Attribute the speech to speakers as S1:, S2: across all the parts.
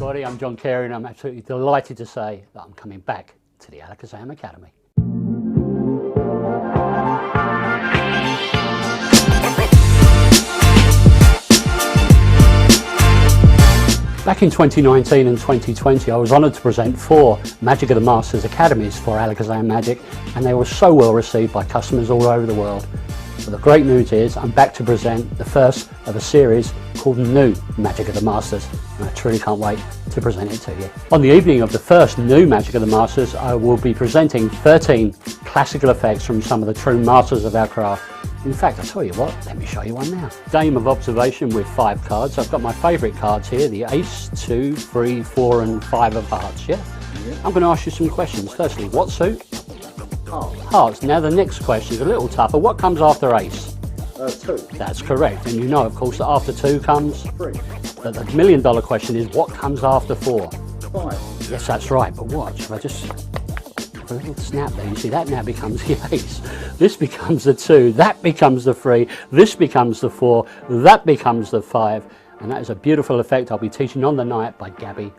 S1: everybody, I'm John Carey and I'm absolutely delighted to say that I'm coming back to the Alakazam Academy. Back in 2019 and 2020 I was honoured to present 4 Magic of the Masters Academies for Alakazam Magic, and they were so well received by customers all over the world. But the great news is I'm back to present the first of a series called New Magic of the Masters, and I truly can't wait to present it to you. On the evening of the first New Magic of the Masters, I will be presenting 13 classical effects from some of the true masters of our craft. In fact, I'll tell you what, let me show you one now. Game of observation with 5 cards. I've got my favourite cards here, the Ace, 2, 3, 4 and 5 of Hearts, yeah? I'm going to ask you some questions. Firstly, what suit? Hearts. Now the next question is a little tougher. What comes after Ace?
S2: 2.
S1: That's correct. And you know, of course, that after 2 comes?
S2: 3.
S1: But the $1 million question is, what comes after 4?
S2: 5.
S1: Yes, that's right. But watch, if I just a little snap there, you see that now becomes the Ace. This becomes the 2, that becomes the 3, this becomes the 4, that becomes the 5. And that is a beautiful effect I'll be teaching on the night by Gabby.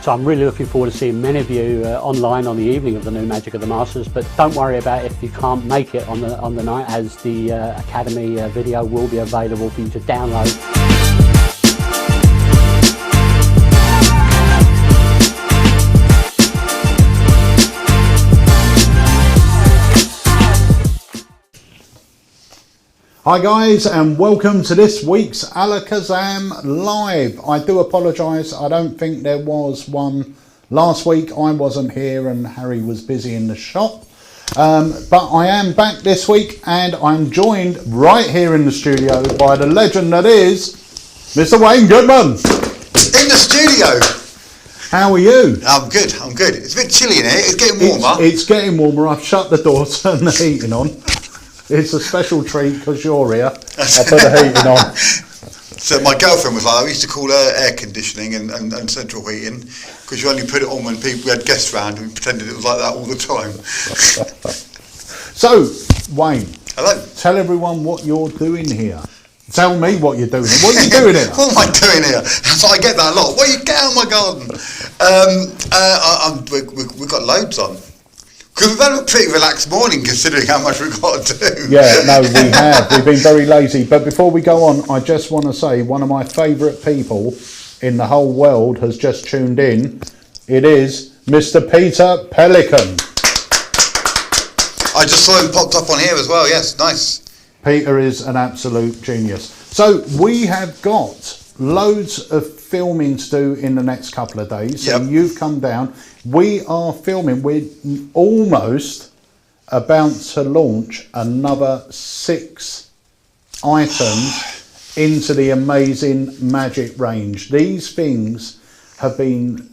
S1: So I'm really looking forward to seeing many of you online on the evening of the New Magic of the Masters, but don't worry about if you can't make it on the night, as the Academy video will be available for you to download.
S2: Hi guys, and welcome to this week's Alakazam Live. I do apologise, I don't think there was one last week. I wasn't here and Harry was busy in the shop. But I am back this week and I'm joined right here in the studio by the legend that is Mr. Wayne Goodman.
S3: In the studio.
S2: How are you?
S3: I'm good, I'm good. It's a bit chilly in here, it's getting warmer.
S2: It's getting warmer. I've shut the door, turned the heating on. It's a special treat because you're here. I put the heating on.
S3: So my girlfriend was like, I used to call her air conditioning and central heating because you only put it on when we had guests round and we pretended it was like that all the time.
S2: So, Wayne,
S3: hello. Tell
S2: everyone what you're doing here. Tell me what you're doing here. What are you doing here?
S3: What am I doing here? So I get that a lot. What are you get out of my garden? We've got loads on. Because we've had a pretty relaxed morning considering how much we've got to do.
S2: Yeah, no, we have. We've been very lazy. But before we go on, I just want to say one of my favourite people in the whole world has just tuned in. It is Mr. Peter Pelican.
S3: I just saw him popped up on here as well. Yes, nice.
S2: Peter is an absolute genius. So we have got loads of filming to do in the next couple of days. So you've come down. We are filming. We're almost about to launch another 6 items into the Amazing Magic range. These things have been,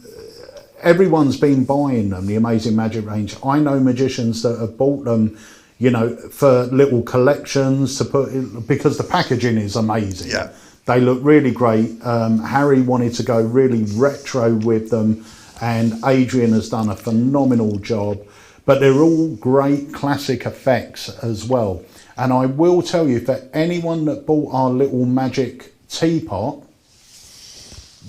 S2: everyone's been buying them, the Amazing Magic range. I know magicians that have bought them, you know, for little collections to put in, because the packaging is amazing.
S3: Yeah.
S2: They look really great. Harry wanted to go really retro with them, and Adrian has done a phenomenal job. But they're all great classic effects as well. And I will tell you, for anyone that bought our little magic teapot,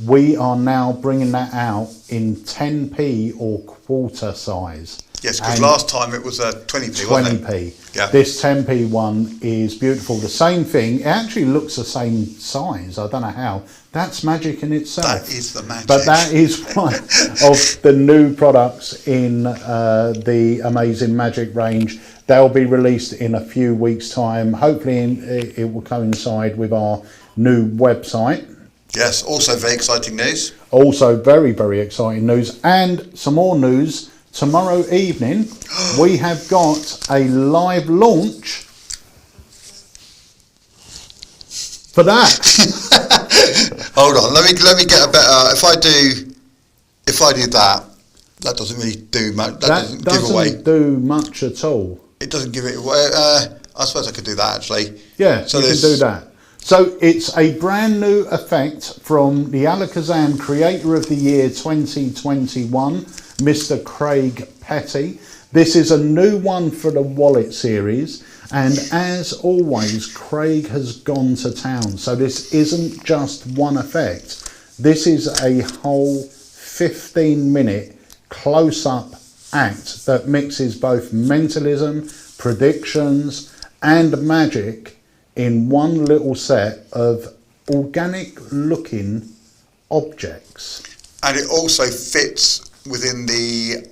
S2: we are now bringing that out in 10p or quarter size.
S3: Yes, because last time it was 20p, wasn't it?
S2: 20p. Yeah. This 10p one is beautiful. The same thing. It actually looks the same size. I don't know how. That's magic in itself.
S3: That is the magic.
S2: But that is one of the new products in the Amazing Magic range. They'll be released in a few weeks' time. Hopefully it will coincide with our new website.
S3: Yes, also very exciting news.
S2: Also very, very exciting news. And some more news. Tomorrow evening, we have got a live launch for that.
S3: Hold on, let me get a better. If I do that, that doesn't really do much. That doesn't give away.
S2: Doesn't do much at all.
S3: It doesn't give it away. I suppose I could do that actually.
S2: Yeah, so you can do that. So it's a brand new effect from the Alakazam Creator of the Year 2021, Mr. Craig Petty. This is a new one for the wallet series, and as always, Craig has gone to town. So this isn't just one effect. This is a whole 15-minute close-up act that mixes both mentalism, predictions, and magic in one little set of organic-looking objects.
S3: And it also fits within the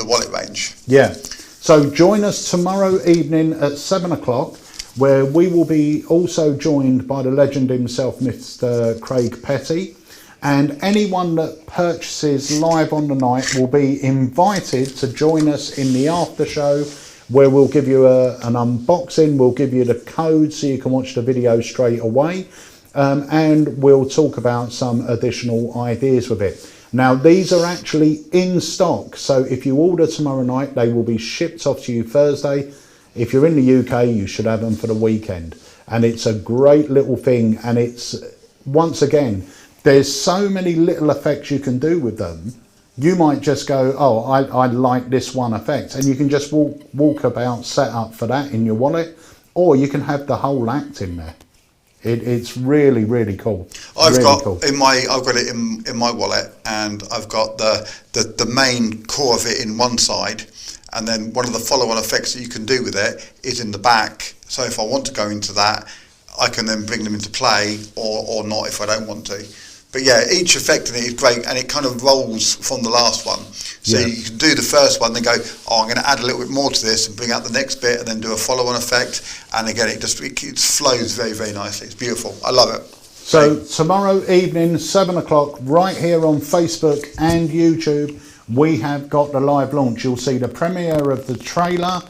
S3: wallet range.
S2: Yeah. So join us tomorrow evening at 7 o'clock, where we will be also joined by the legend himself, Mr. Craig Petty. And anyone that purchases live on the night will be invited to join us in the after show, where we'll give you an unboxing, we'll give you the code so you can watch the video straight away, and we'll talk about some additional ideas with it. Now, these are actually in stock, so if you order tomorrow night, they will be shipped off to you Thursday. If you're in the UK, you should have them for the weekend. And it's a great little thing, and it's, once again, there's so many little effects you can do with them. You might just go, oh, I like this one effect, and you can just walk about set up for that in your wallet, or you can have the whole act in there. It's really, really cool.
S3: I've got it in my wallet, and I've got the main core of it in one side, and then one of the follow-on effects that you can do with it is in the back. So if I want to go into that, I can then bring them into play, or not if I don't want to. But yeah, each effect in it is great, and it kind of rolls from the last one. So you can do the first one, then go, oh, I'm going to add a little bit more to this and bring out the next bit, and then do a follow-on effect. And again, it flows very, very nicely. It's beautiful. I love it.
S2: So tomorrow evening, 7 o'clock, right here on Facebook and YouTube, we have got the live launch. You'll see the premiere of the trailer.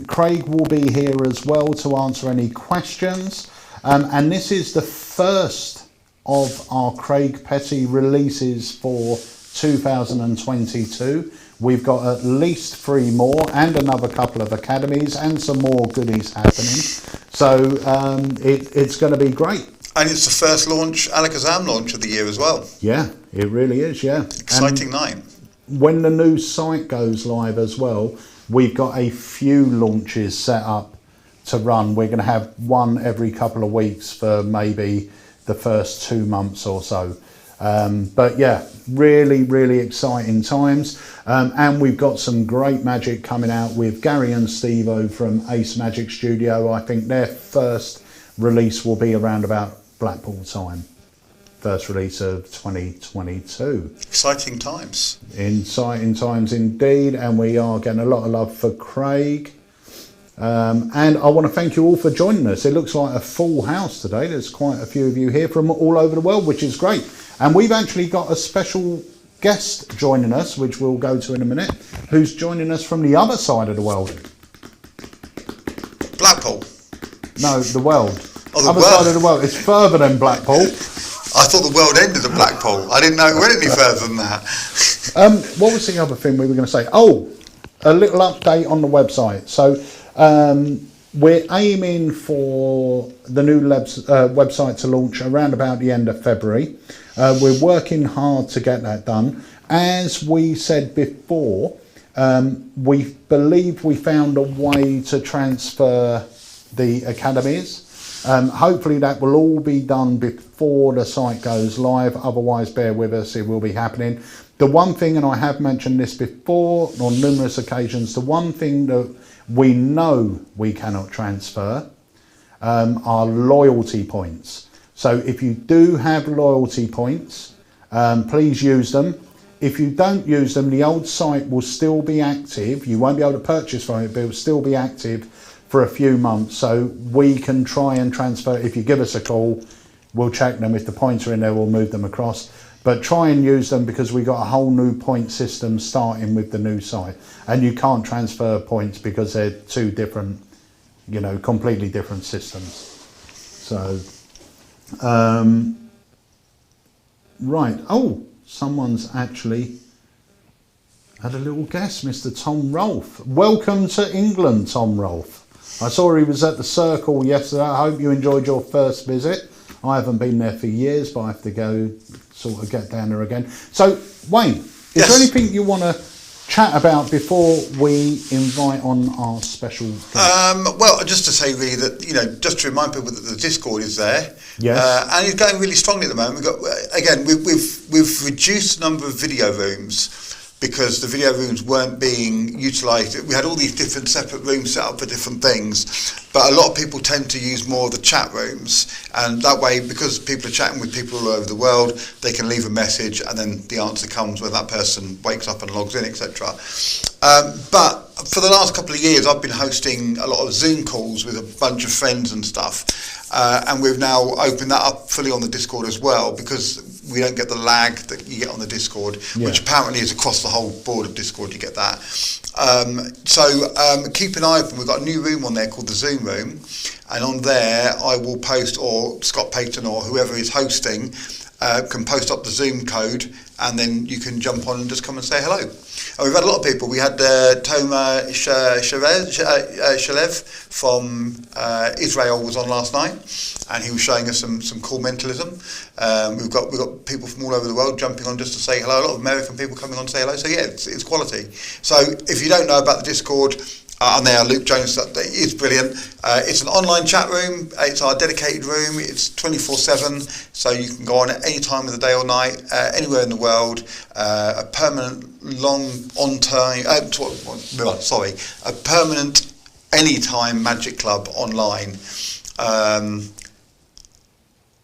S2: Craig will be here as well to answer any questions. And this is the first of our Craig Petty releases for 2022. We've got at least 3 more and another couple of academies and some more goodies happening. So it's going to be great.
S3: And it's the first Alakazam launch of the year as well.
S2: Yeah, it really is, yeah.
S3: Exciting night.
S2: When the new site goes live as well, we've got a few launches set up to run. We're going to have one every couple of weeks for maybe the first 2 months or so. But yeah, really, really exciting times. And we've got some great magic coming out with Gary and Steve-O from Ace Magic Studio. I think their first release will be around about Blackpool time. First release of 2022.
S3: Exciting times.
S2: Exciting times indeed. And we are getting a lot of love for Craig. And I want to thank you all for joining us. It looks like a full house today. There's quite a few of you here from all over the world, which is great. And we've actually got a special guest joining us, which we'll go to in a minute, who's joining us from the other side of the world.
S3: Blackpool?
S2: No, the world.
S3: Oh, the
S2: other
S3: world.
S2: side of the world. It's further than Blackpool.
S3: I thought the world ended at Blackpool. I didn't know it went any further than that.
S2: What was the other thing we were going to say? Oh, a little update on the website. So we're aiming for the new website to launch around about the end of February. We're working hard to get that done. As we said before, we believe we found a way to transfer the academies. Hopefully that will all be done before the site goes live. Otherwise, bear with us, it will be happening. The one thing, and I have mentioned this before on numerous occasions, the one thing that we know we cannot transfer are loyalty points. So if you do have loyalty points, please use them. If you don't use them, the old site will still be active. You won't be able to purchase from it, but it will still be active for a few months. So we can try and transfer. If you give us a call, we'll check them. If the points are in there, we'll move them across. But try and use them, because we've got a whole new point system starting with the new site. And you can't transfer points because they're 2 different, completely different systems. So, right. Oh, someone's actually had a little guess, Mr. Tom Rolfe. Welcome to England, Tom Rolfe. I saw he was at the Circle yesterday. I hope you enjoyed your first visit. I haven't been there for years, but I have to go sort of get down there again. So, Wayne, is there anything you want to chat about before we invite on our special guest?
S3: Well, just to say really that, just to remind people that the Discord is there.
S2: Yes.
S3: And it's going really strongly at the moment. We've reduced the number of video rooms because the video rooms weren't being utilised. We had all these different separate rooms set up for different things, but a lot of people tend to use more of the chat rooms, and that way, because people are chatting with people all over the world, they can leave a message and then the answer comes when that person wakes up and logs in, etc. But for the last couple of years, I've been hosting a lot of Zoom calls with a bunch of friends and stuff, and we've now opened that up fully on the Discord as well, because we don't get the lag that you get on the Discord, which apparently is across the whole board of Discord, you get that. So keep an eye open. We've got a new room on there called the Zoom Room, and on there I will post, or Scott Payton or whoever is hosting can post up the Zoom code, and then you can jump on and just come and say hello. And we've had a lot of people. We had Toma Shalev from Israel was on last night, and he was showing us some cool mentalism. We've got people from all over the world jumping on just to say hello. A lot of American people coming on to say hello. So yeah, it's quality. So if you don't know about the Discord, and there, Luke Jones, that is brilliant. It's an online chat room. It's our dedicated room. It's 24/7, so you can go on at any time of the day or night, anywhere in the world. A permanent a permanent anytime Magic Club online.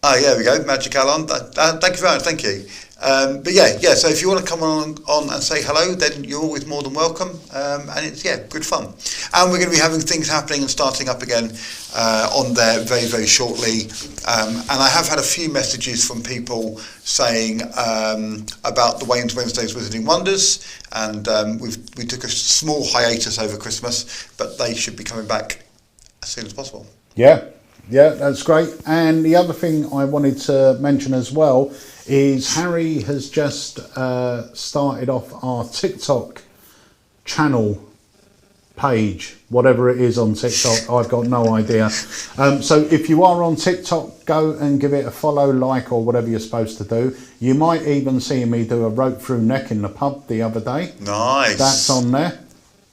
S3: There we go, Magic Alan. Thank you very much. Thank you. But yeah. So if you want to come on and say hello, then you're always more than welcome. And it's good fun. And we're going to be having things happening and starting up again on there very, very shortly. And I have had a few messages from people saying about the Wayne's Wednesdays Wizarding Wonders, and we took a small hiatus over Christmas, but they should be coming back as soon as possible.
S2: Yeah, that's great. And the other thing I wanted to mention as well is Harry has just started off our TikTok channel page, whatever it is on TikTok. I've got no idea. So if you are on TikTok, go and give it a follow, like, or whatever you're supposed to do. You might even see me do a rope through neck in the pub the other day.
S3: Nice.
S2: That's on there.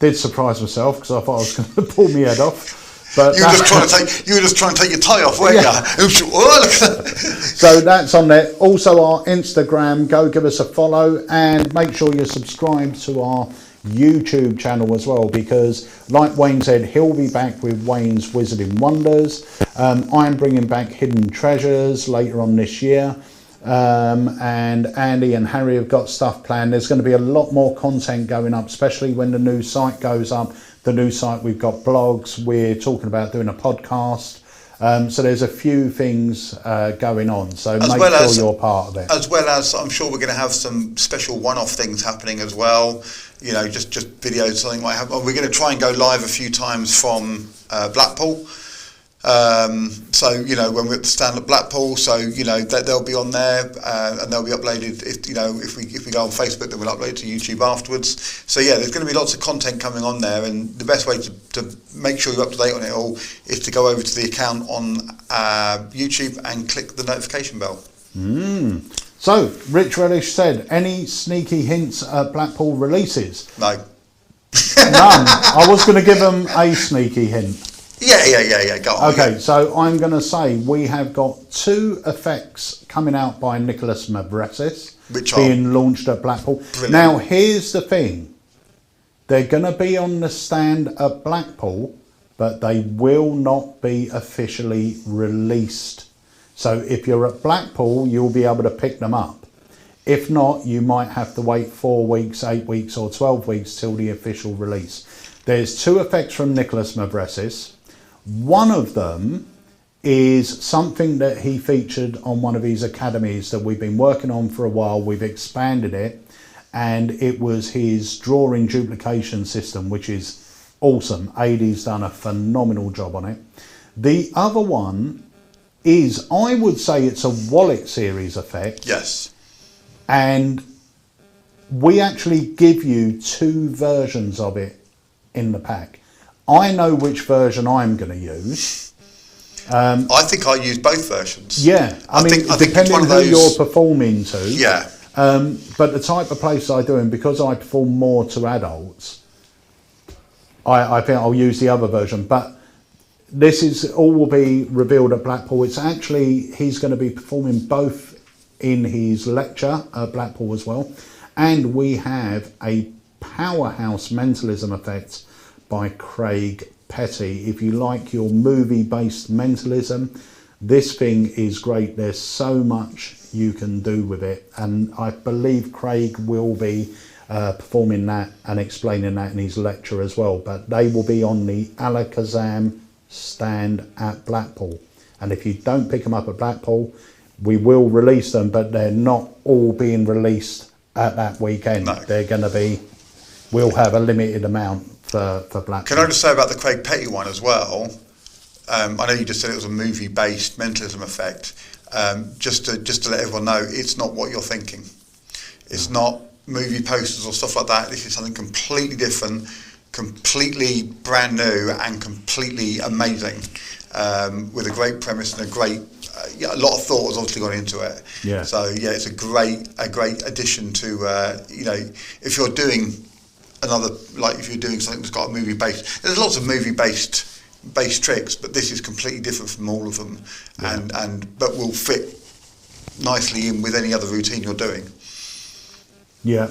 S2: Did surprise myself because I thought I was going to pull my head off. But
S3: you were just trying to take your tie off, weren't you?
S2: So that's on there. Also our Instagram, go give us a follow, and make sure you're subscribed to our YouTube channel as well, because like Wayne said, he'll be back with Wayne's Wizarding Wonders. I'm bringing back Hidden Treasures later on this year. And Andy and Harry have got stuff planned. There's going to be a lot more content going up, especially when the new site goes up. The new site, we've got blogs, we're talking about doing a podcast. So there's a few things going on. So make sure you're part of it.
S3: As well as I'm sure we're going to have some special one-off things happening as well. Just videos, something might happen. We're going to try and go live a few times from Blackpool. So when we're at the stand at Blackpool, so they'll be on there, and they'll be uploaded. If we go on Facebook, then we'll upload to YouTube afterwards. So yeah, there's going to be lots of content coming on there, and the best way to make sure you're up to date on it all is to go over to the account on YouTube and click the notification bell.
S2: So Rich Relish said, any sneaky hints at Blackpool releases?
S3: No.
S2: None. I was going to give them a sneaky hint.
S3: Yeah. Go on.
S2: Okay, so I'm going to say we have got 2 effects coming out by Nicholas Mavresis,
S3: which
S2: being launched at Blackpool.
S3: Brilliant.
S2: Now, here's the thing. They're going to be on the stand at Blackpool, but they will not be officially released. So if you're at Blackpool, you'll be able to pick them up. If not, you might have to wait 4 weeks, 8 weeks, or 12 weeks till the official release. There's 2 effects from Nicholas Mavresis. One of them is something that he featured on one of his academies that we've been working on for a while. We've expanded it, and it was his drawing duplication system, which is awesome. Adie's done a phenomenal job on it. The other one is, I would say it's a wallet series effect.
S3: Yes.
S2: And we actually give you 2 versions of it in the pack. I know which version I'm going to use.
S3: I think I use both versions.
S2: Yeah, I mean, depending on who you're performing to.
S3: Yeah.
S2: But the type of places I do, and because I perform more to adults, I think I'll use the other version. But this is all will be revealed at Blackpool. It's actually, he's going to be performing both in his lecture at Blackpool as well. And we have a powerhouse mentalism effect by Craig Petty. If you like your movie-based mentalism, this thing is great. There's so much you can do with it, and I believe Craig will be performing that and explaining that in his lecture as well. But they will be on the Alakazam stand at Blackpool, and if you don't pick them up at Blackpool, we will release them, but they're not all being released at that weekend.
S3: No.
S2: They're going to be, we'll have a limited amount for Blackpool.
S3: Can I just say about the Craig Petty one as well? I know you just said it was a movie-based mentalism effect. Just to let everyone know, it's not what you're thinking. It's not movie posters or stuff like that. This is something completely different, completely brand new, and completely amazing, with a great premise and a lot of thought has obviously gone into it.
S2: Yeah.
S3: So yeah, it's a great addition to if you're doing if you're doing something that's got a movie based. There's lots of movie based tricks, but this is completely different from all of them, but will fit nicely in with any other routine you're doing.
S2: Yeah,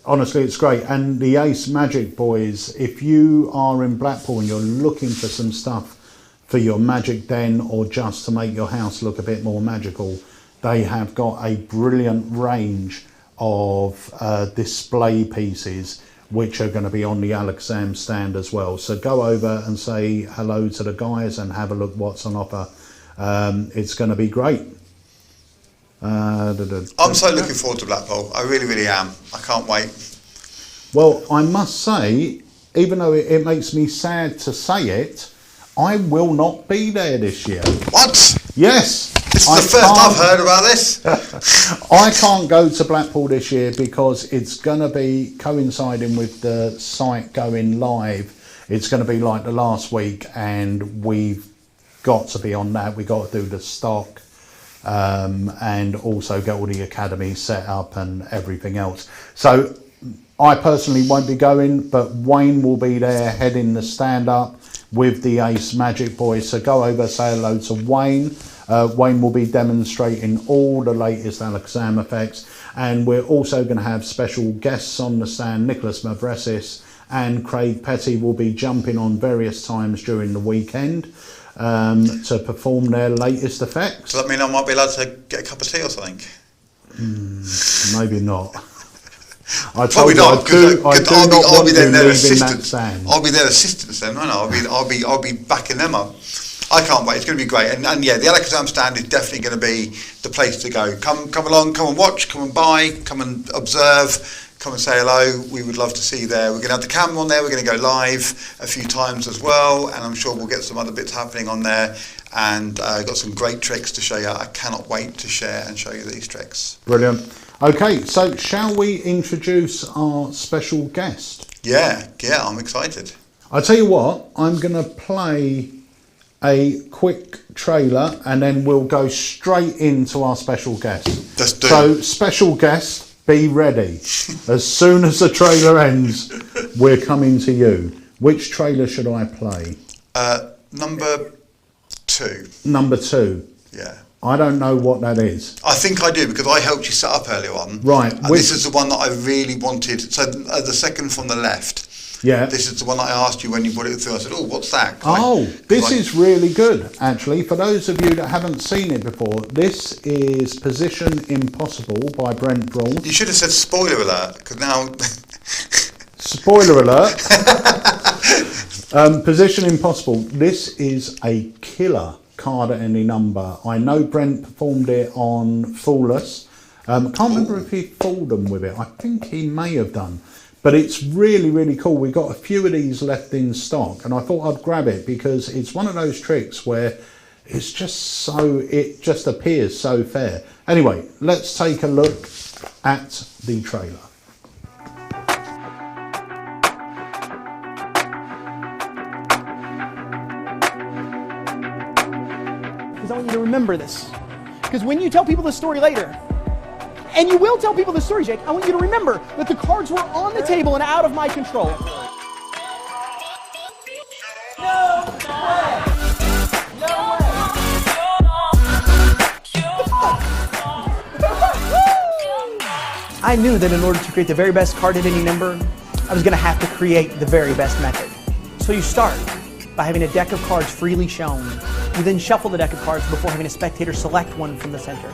S2: honestly it's great. And the Ace Magic Boys, if you are in Blackpool and you're looking for some stuff for your magic den or just to make your house look a bit more magical, they have got a brilliant range of display pieces which are going to be on the Alakazam stand as well. So go over and say hello to the guys and have a look what's on offer. It's going to be great.
S3: I'm so looking forward to Blackpool. I really, really am. I can't wait.
S2: Well, I must say, even though it makes me sad to say it, I will not be there this year.
S3: What?
S2: Yes.
S3: This is the first I've heard about this.
S2: I can't go to Blackpool this year because it's going to be coinciding with the site going live. It's going to be like the last week, and we've got to be on that. We've got to do the stock and also get all the academy set up and everything else. So I personally won't be going, but Wayne will be there heading the stand up with the Ace Magic Boys. So go over, say hello to Wayne. Wayne will be demonstrating all the latest Alakazam effects, and we're also going to have special guests on the stand. Nicholas Mavresis and Craig Petty will be jumping on various times during the weekend to perform their latest effects.
S3: Does that mean I might be allowed to get a cup of tea or something?
S2: Maybe not. I
S3: Probably
S2: told you,
S3: not, because I'll be there
S2: leaving
S3: assistant.
S2: that stand.
S3: I'll be their assistants then, won't I? I'll be backing them up. I can't wait. It's going to be great. And yeah, the Alakazam stand is definitely going to be the place to go. Come along, come and watch, come and buy, come and observe, come and say hello. We would love to see you there. We're going to have the camera on there. We're going to go live a few times as well, and I'm sure we'll get some other bits happening on there. And got some great tricks to show you. I cannot wait to share and show you these tricks.
S2: Brilliant. Okay, so shall we introduce our special guest?
S3: Yeah, I'm excited.
S2: I'll tell you what, I'm going to play a quick trailer and then we'll go straight into our special guest.
S3: Let's do
S2: So,
S3: it.
S2: special guest, be ready. As soon as the trailer ends, we're coming to you. Which trailer should I play?
S3: Number 2.
S2: Number 2.
S3: Yeah.
S2: I don't know what that is.
S3: I think I do, because I helped you set up earlier on.
S2: Right.
S3: And this is the one that I really wanted. So the second from the left.
S2: Yeah.
S3: This is the one that I asked you when you put it through. I said, "Oh, what's that?"
S2: This is really good, actually. For those of you that haven't seen it before, this is Position Impossible by Brent Brawl.
S3: You should have said spoiler alert, because now.
S2: Spoiler alert. Position Impossible. This is a killer card at any number. I know Brent performed it on Fool Us. Can't remember if he fooled them with it. I think he may have done. But it's really, really cool. We got a few of these left in stock, and I thought I'd grab it because it's one of those tricks where it's just it just appears so fair. Anyway, let's take a look at the trailer.
S4: Because I want you to remember this. Because when you tell people the story later, And you will tell people the story, Jake. I want you to remember that the cards were on the table and out of my control. No way! No way! I knew that in order to create the very best card at any number, I was going to have to create the very best method. So you start by having a deck of cards freely shown. You then shuffle the deck of cards before having a spectator select one from the center.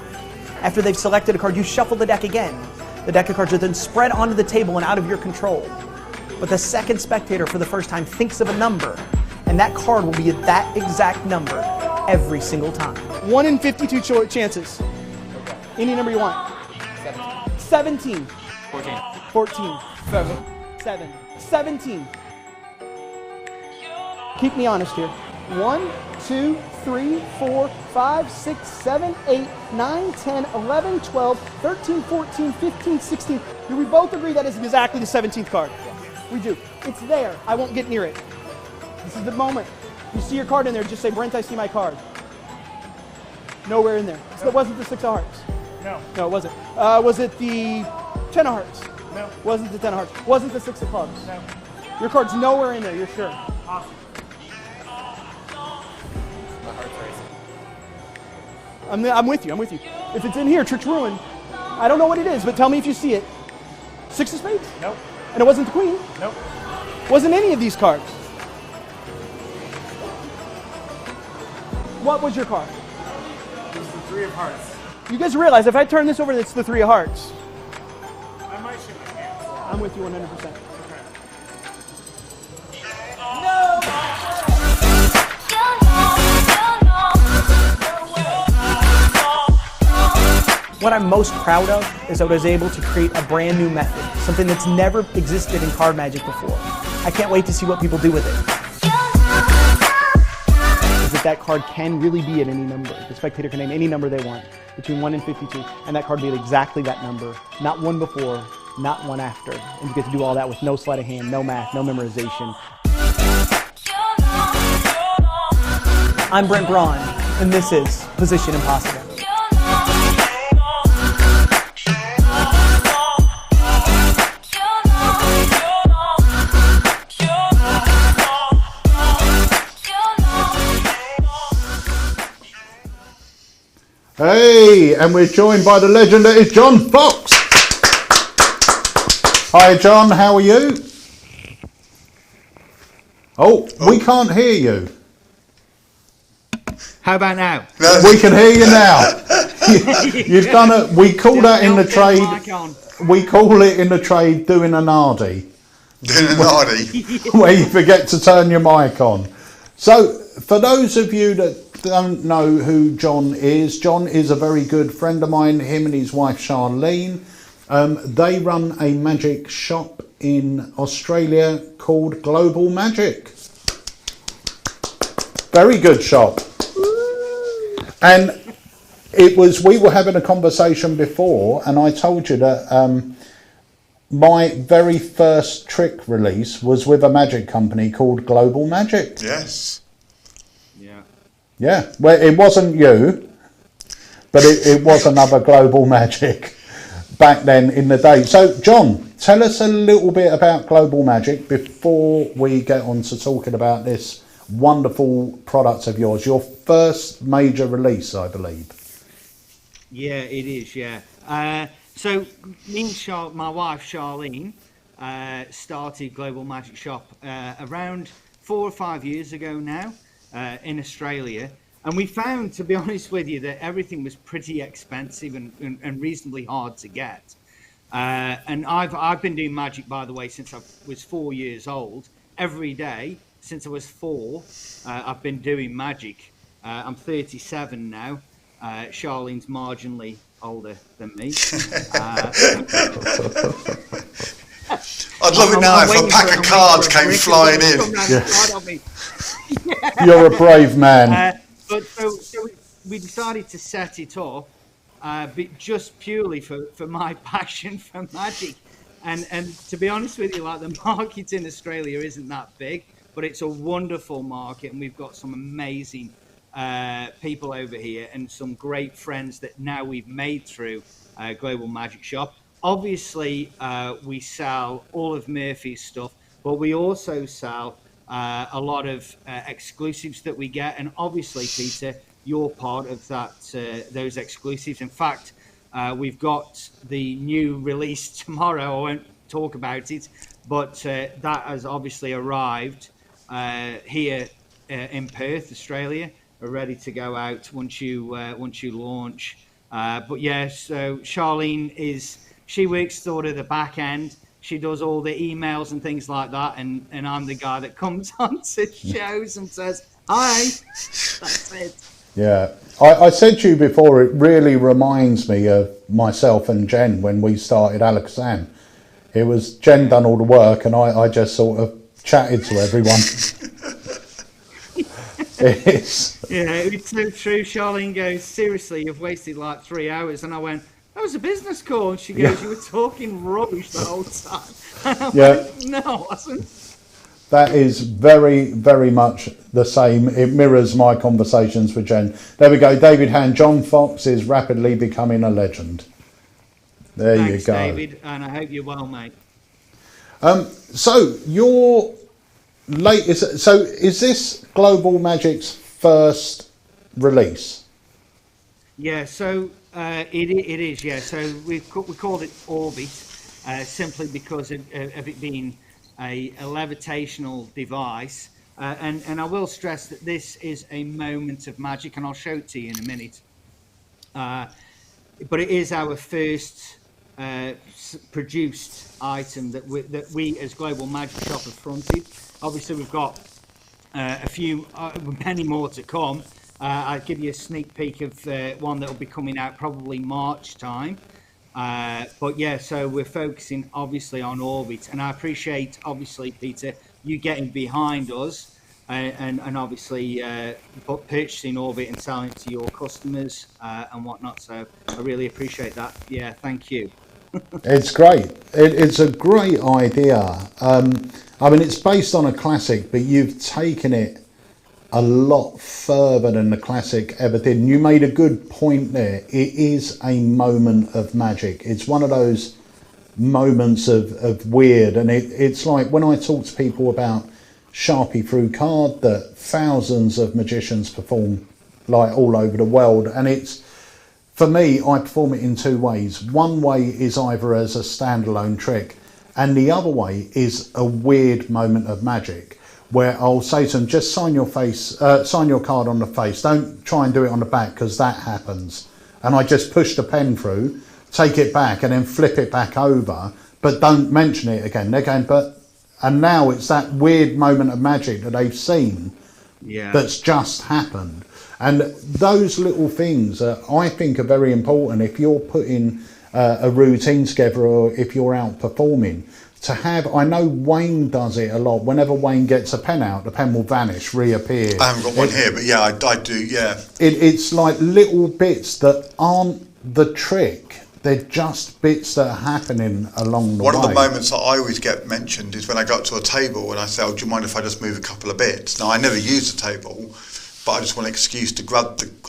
S4: After they've selected a card, you shuffle the deck again. The deck of cards are then spread onto the table and out of your control. But the second spectator for the first time thinks of a number, and that card will be at that exact number every single time. 1 in 52 chances. Any number you want. 17. 14. 14. 7. 17. Keep me honest here. 1, 2, 3, 4, 5, 6, 7, 8, 9, 10, 11, 12, 13, 14, 15, 16. Do we both agree that is exactly the 17th card? We do. It's there. I won't get near it. This is the moment. You see your card in there, just say, Brent, I see my card. Nowhere in there. So it wasn't the 6 of hearts.
S5: No.
S4: No, it wasn't. Was it the 10 of hearts?
S5: No.
S4: Wasn't the 10 of hearts. Wasn't the 6 of clubs.
S5: No.
S4: Your card's nowhere in there, you're sure.
S5: Awesome.
S4: I'm with you, I'm with you. If it's in here, Trick's Ruin, I don't know what it is, but tell me if you see it. 6 of spades?
S5: Nope.
S4: And it wasn't the queen?
S5: Nope.
S4: Wasn't any of these cards? What was your card?
S5: It was the 3 of hearts.
S4: You guys realize if I turn this over, it's the 3 of hearts.
S5: I might shit my pants.
S4: I'm with you 100%.
S5: Okay.
S4: What I'm most proud of is that I was able to create a brand new method, something that's never existed in card magic before. I can't wait to see what people do with it. Is that card can really be at any number. The spectator can name any number they want, between 1 and 52, and that card will be at exactly that number. Not one before, not one after. And you get to do all that with no sleight of hand, no math, no memorization. I'm Brent Braun, and this is Position Impossible.
S2: Hey, and we're joined by the legend that is John Fox. Hi, John, how are you? Oh, we can't hear you.
S6: How about now?
S2: We can hear you now. You've done it. We call that in the trade. We call it in the trade doing a nardy.
S3: Doing a nardy.
S2: Where you forget to turn your mic on. So, for those of you that don't know who John is a very good friend of mine. Him and his wife Charlene. They run a magic shop in Australia called Global Magic. Very good shop. And we were having a conversation before, and I told you that my very first trick release was with a magic company called Global Magic.
S3: Yes.
S2: Yeah, well, it wasn't you, but it was another Global Magic back then in the day. So, John, tell us a little bit about Global Magic before we get on to talking about this wonderful product of yours, your first major release, I believe.
S6: Yeah, it is, yeah. So, me and my wife, Charlene, started Global Magic Shop around 4 or 5 years ago now. In Australia, and we found, to be honest with you, that everything was pretty expensive and reasonably hard to get. And I've been doing magic, by the way, since I was 4 years old. Every day since I was 4, I've been doing magic. I'm 37 now. Charlene's marginally older than me.
S3: I'd love it now if a pack of cards came flying in.
S2: You're a brave man.
S6: But so we decided to set it up just purely for my passion for magic. And to be honest with you, like, the market in Australia isn't that big, but it's a wonderful market, and we've got some amazing people over here and some great friends that now we've made through Global Magic Shop. Obviously, we sell all of Murphy's stuff, but we also sell a lot of exclusives that we get. And obviously, Peter, you're part of that those exclusives. In fact, we've got the new release tomorrow. I won't talk about it, but that has obviously arrived here in Perth, Australia. We're ready to go out once you launch. But yeah, so Charlene she works sort of the back end. She does all the emails and things like that, and I'm the guy that comes on to shows and says hi. That's it.
S2: Yeah, I said to you before, it really reminds me of myself and Jen when we started Alakazam. It was Jen done all the work, and I just sort of chatted to everyone.
S6: Yeah, it's so true. Charlene goes, seriously, you've wasted like 3 hours, and I went, that was a business call. And she goes, you were talking rubbish the whole time. Went, no, I wasn't.
S2: That is very, very much the same. It mirrors my conversations with Jen. There we go. David Hand, John Fox is rapidly becoming a legend. Thanks, you go.
S6: David, and I hope you're well, mate.
S2: So your latest. So is this Global Magic's first release?
S6: Yeah. So it is. Yeah. So we called it Orbit simply because of it being a levitational device, and I will stress that this is a moment of magic, and I'll show it to you in a minute. But it is our first produced item that we as Global Magic Shop have fronted. Obviously, we've got many more to come. I'll give you a sneak peek of one that will be coming out probably March time. But yeah, so we're focusing obviously on Orbit, and I appreciate obviously, Peter, you getting behind us and obviously purchasing Orbit and selling it to your customers and whatnot. So I really appreciate that. Yeah, thank you.
S2: It's great. It's a great idea. I mean, it's based on a classic, but you've taken it a lot further than the classic ever did. And you made a good point there. It is a moment of magic. It's one of those moments of weird. And it's like when I talk to people about Sharpie through card that thousands of magicians perform like all over the world. And it's, for me, I perform it in two ways. One way is either as a standalone trick, and the other way is a weird moment of magic, where I'll say to them, just sign your card on the face. Don't try and do it on the back, because that happens. And I just push the pen through, take it back, and then flip it back over, but don't mention it again. They're going, and now it's that weird moment of magic that they've seen that's just happened. And those little things I think are very important if you're putting a routine together, or if you're out performing. To have, I know Wayne does it a lot. Whenever Wayne gets a pen out, the pen will vanish, reappear.
S3: I haven't got one here, but yeah, I do, yeah.
S2: It's like little bits that aren't the trick. They're just bits that are happening along the way.
S3: One of the moments that I always get mentioned is when I go up to a table and I say, oh, do you mind if I just move a couple of bits? Now, I never use the table, but I just want an excuse to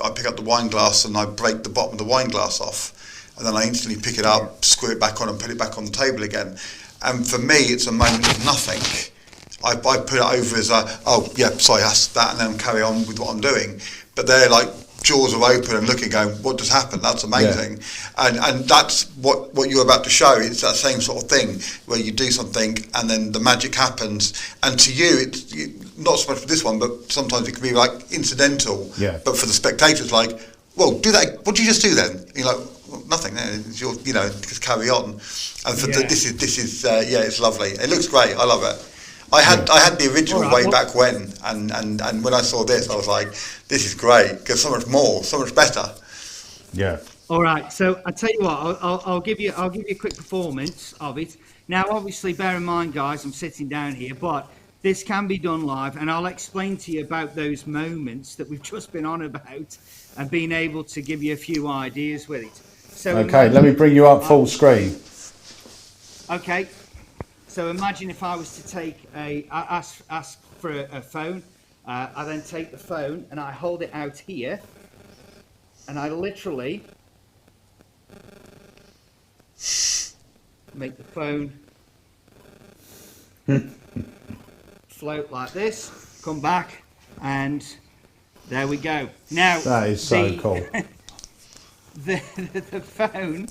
S3: I pick up the wine glass and I break the bottom of the wine glass off. And then I instantly pick it up, screw it back on and put it back on the table again. And for me, it's a moment of nothing. I put it over as oh yeah, sorry, that's that, and then carry on with what I'm doing. But they're like, jaws are open and looking, going, what just happened? That's amazing. Yeah. And that's what you're about to show. It's that same sort of thing where you do something and then the magic happens. And to you, it's not so much for this one, but sometimes it can be like incidental. Yeah. But for the spectators, like, well, do that. What did you just do then? And you're like, well, nothing. It's your, just carry on. And for this is it's lovely. It looks great. I love it. I had the original way back when, and when I saw this, I was like, this is great, because so much more, so much better.
S2: Yeah.
S6: All right. So I tell you what, I'll give you a quick performance of it. Now, obviously, bear in mind, guys, I'm sitting down here, but this can be done live, and I'll explain to you about those moments that we've just been on about, and being able to give you a few ideas with it. So
S2: okay, let me bring you up full screen.
S6: Okay. So imagine if I was to take ask for a phone, I then take the phone and I hold it out here, and I literally make the phone float like this, come back, and there we go. Now
S2: That is so cool.
S6: the phone,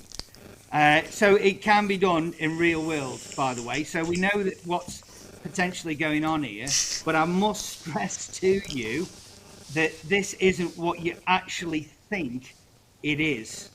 S6: so it can be done in real world, by the way, so we know that what's potentially going on here, but I must stress to you that this isn't what you actually think it is,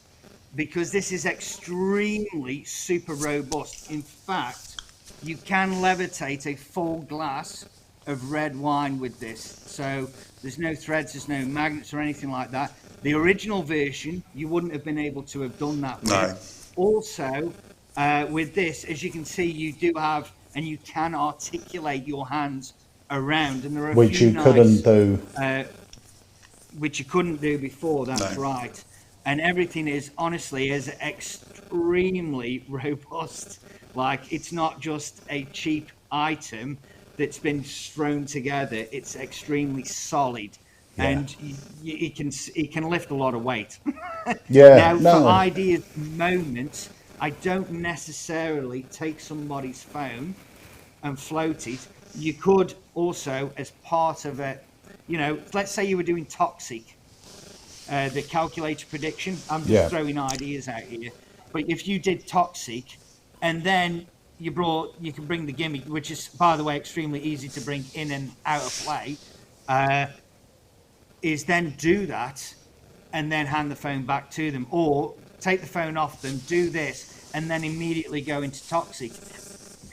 S6: because this is extremely super robust. In fact, you can levitate a full glass of red wine with this, so there's no threads, there's no magnets or anything like that. The original version, you wouldn't have been able to have done that with.
S3: No.
S6: Also, with this, as you can see, you do have, and you can articulate your hands around, and there are a
S2: Which
S6: few
S2: you couldn't do.
S6: which you couldn't do before. That's
S3: No.
S6: right. And everything is honestly is extremely robust. Like, it's not just a cheap item that's been thrown together. It's extremely solid, and it can lift a lot of weight.
S2: Yeah,
S6: Now, for ideas moments, I don't necessarily take somebody's phone and float it. You could also, as part of it, you know, let's say you were doing Toxic, the calculator prediction. I'm just throwing ideas out here. But if you did Toxic, and then you can bring the gimmick, which is, by the way, extremely easy to bring in and out of play, is then do that, and then hand the phone back to them, or take the phone off them, do this, and then immediately go into Toxic.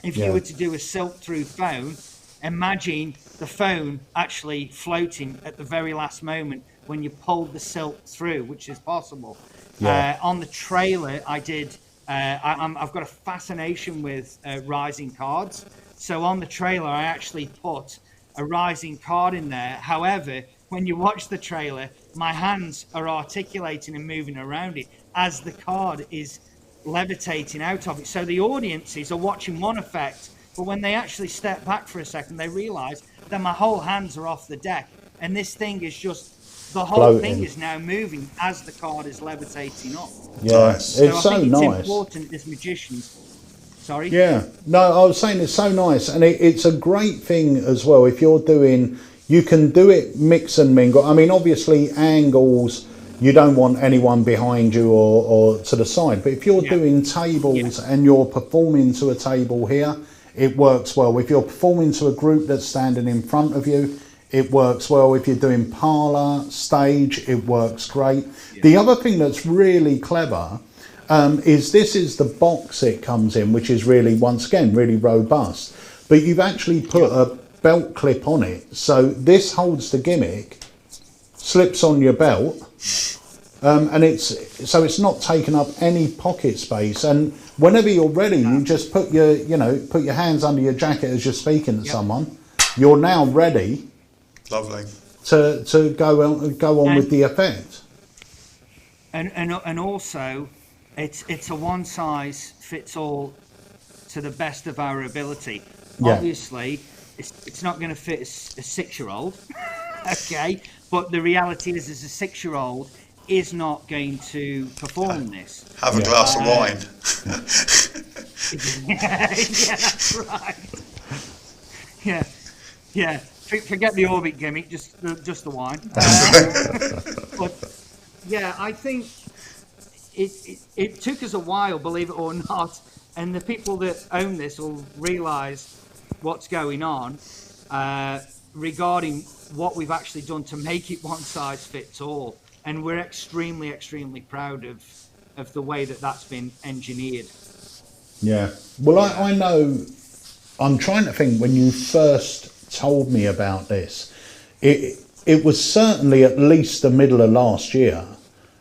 S6: If you were to do a silk through phone, imagine the phone actually floating at the very last moment when you pulled the silk through, which is possible. On the trailer, I did. I've got a fascination with rising cards. So on the trailer, I actually put a rising card in there. However, when you watch the trailer, my hands are articulating and moving around it as the card is levitating out of it. So the audiences are watching one effect, but when they actually step back for a second, they realize that my whole hands are off the deck, and this thing is just, the whole
S2: floating.
S6: thing is now moving as the card is levitating up.
S2: Yes, it's so
S6: I think it's
S2: nice.
S6: important as magicians. Sorry?
S2: Yeah, no, I was saying it's so nice, and it's a great thing as well. If you're doing, you can do it mix and mingle. I mean, obviously angles, you don't want anyone behind you or to the side, but if you're doing tables and you're performing to a table here, it works well. If you're performing to a group that's standing in front of you, it works well. If you're doing parlour, stage, it works great. The other thing that's really clever is this is the box it comes in, which is really, once again, really robust. But you've actually put a belt clip on it. So this holds the gimmick, slips on your belt, and it's not taking up any pocket space. And whenever you're ready, you just put your hands under your jacket as you're speaking to someone. You're now ready.
S3: Lovely.
S2: To go on with the effect.
S6: And also, it's a one size fits all to the best of our ability. Obviously, it's not going to fit a 6-year-old, okay? But the reality is, as a 6-year-old is not going to perform this.
S3: Have a glass of wine.
S6: Yeah, that's right. Yeah. Forget the orbit gimmick, just the wine. But yeah, I think it took us a while, believe it or not, and the people that own this will realise what's going on regarding what we've actually done to make it one size fits all, and we're extremely, extremely proud of the way that that's been engineered.
S2: Yeah. Well, I know. I'm trying to think when you first told me about this. It was certainly at least the middle of last year,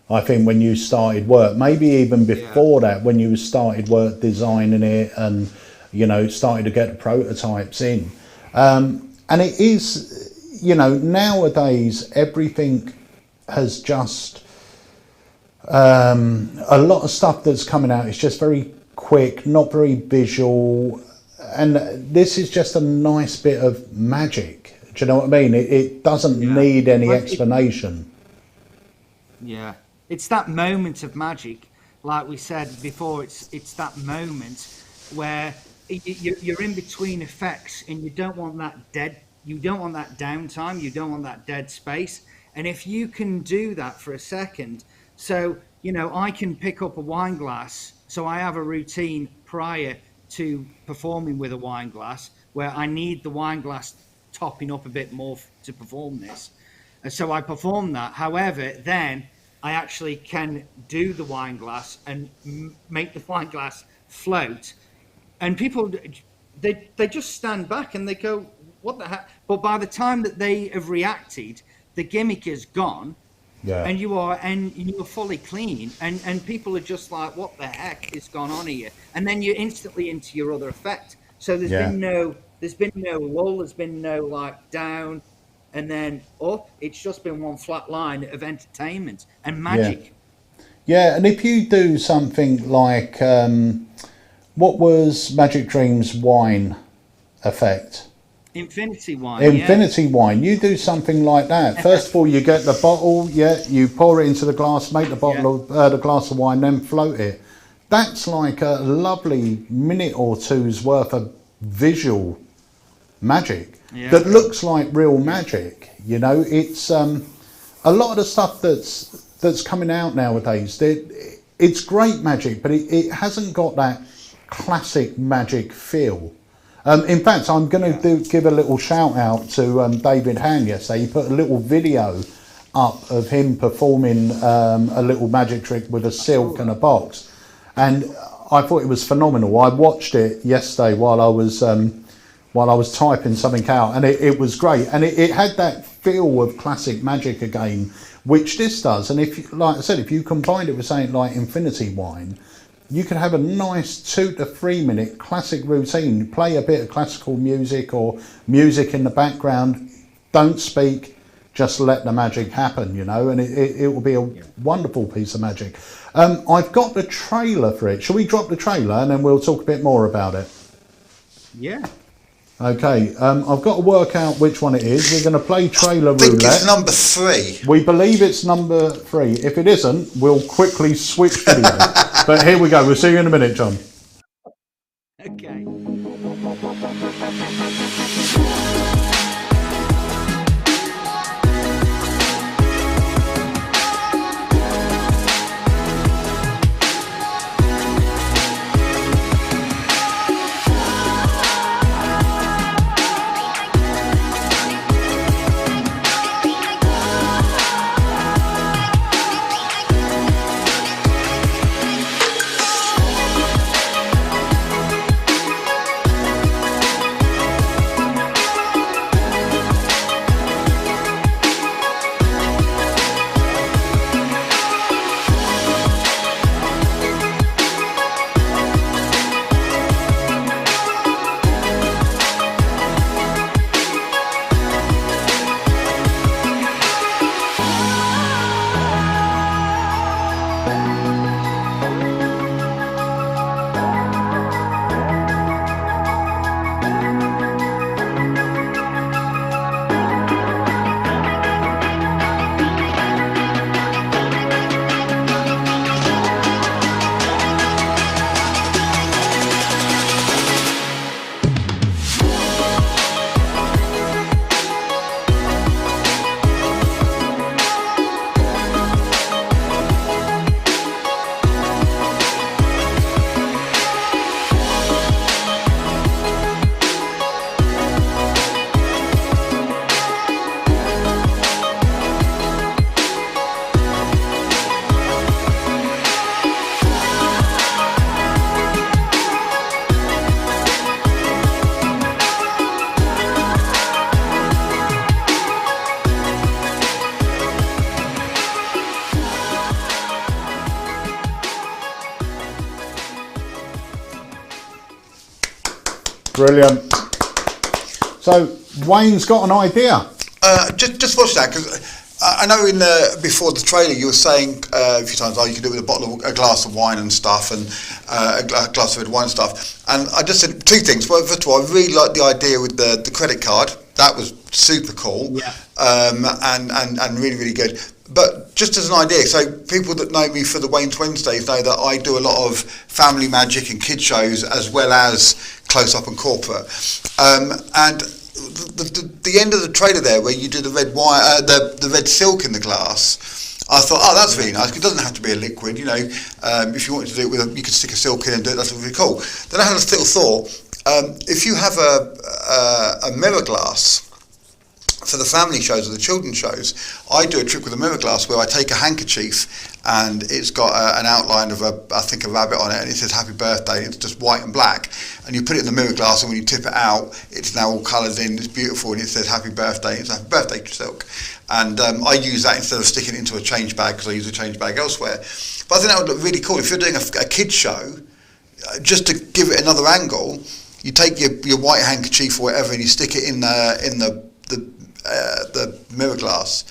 S2: I think, when you started work. Maybe even before that, when you started work designing it and started to get the prototypes in. And it is, nowadays everything has just a lot of stuff that's coming out is just very quick, not very visual, and this is just a nice bit of magic Do you know what I mean? It doesn't need any explanation.
S6: Yeah, it's that moment of magic, like we said before. It's that moment where you're in between effects, and you don't want that downtime, you don't want that dead space. And if you can do that for a second, so I can pick up a wine glass. So I have a routine prior to performing with a wine glass where I need the wine glass topping up a bit more to perform this. And so I perform that. However, then I actually can do the wine glass and make the wine glass float. And people, they just stand back and they go, what the heck? But by the time that they have reacted, the gimmick is gone.
S2: Yeah.
S6: And you're fully clean, and people are just like, what the heck is going on here? And then you're instantly into your other effect. So there's been no lull, there's been no like down and then up. It's just been one flat line of entertainment and magic.
S2: Yeah, and if you do something like what was Magic Dream's wine effect?
S6: Infinity wine.
S2: Infinity wine. You do something like that. First of all, you get the bottle. You pour it into the glass, make the bottle of the glass of wine, then float it. That's like a lovely minute or two's worth of visual magic that looks like real magic. It's a lot of the stuff that's coming out nowadays. It's great magic, but it hasn't got that classic magic feel. In fact, I'm going to give a little shout out to David Han yesterday. He put a little video up of him performing a little magic trick with a silk and a box, and I thought it was phenomenal. I watched it yesterday while I was typing something out, and it was great, and it had that feel of classic magic again, which this does. And like I said, if you combined it with something like Infinity Wine, you can have a nice 2 to 3 minute classic routine. Play a bit of classical music or music in the background. Don't speak, just let the magic happen, and it will be a wonderful piece of magic. I've got the trailer for it. Shall we drop the trailer and then we'll talk a bit more about it?
S6: Yeah.
S2: Okay, I've got to work out which one it is. We're going to play trailer
S3: I think
S2: roulette.
S3: it's number 3.
S2: We believe it's number 3. If it isn't, we'll quickly switch video. But here we go. We'll see you in a minute, John.
S6: Okay.
S2: Brilliant. So Wayne's got an idea.
S3: Just watch that, because I know before the trailer you were saying a few times, you can do it with a glass of wine and stuff, and a glass of red wine and stuff. And I just said 2 things. Well, first of all, I really like the idea with the credit card. That was super cool,
S6: Yeah.
S3: and really, really good. But just as an idea, so people that know me for the Wayne's Wednesdays know that I do a lot of family magic and kid shows as well as close up and corporate. And the end of the trailer there, where you do the red wire, the red silk in the glass, I thought, oh, that's really nice. It doesn't have to be a liquid, you know. If you wanted to do it with, you could stick a silk in and do it. That's really cool. Then I had a little thought. If you have a mirror glass for the family shows or the children's shows, I do a trick with a mirror glass where I take a handkerchief and it's got an outline of a rabbit on it, and it says happy birthday, and it's just white and black, and you put it in the mirror glass, and when you tip it out, it's now all coloured in, it's beautiful, and it says happy birthday, it's happy birthday silk. And I use that instead of sticking it into a change bag, because I use a change bag elsewhere. But I think that would look really cool if you're doing a kid's show. Just to give it another angle, you take your white handkerchief or whatever, and you stick it in the mirror glass.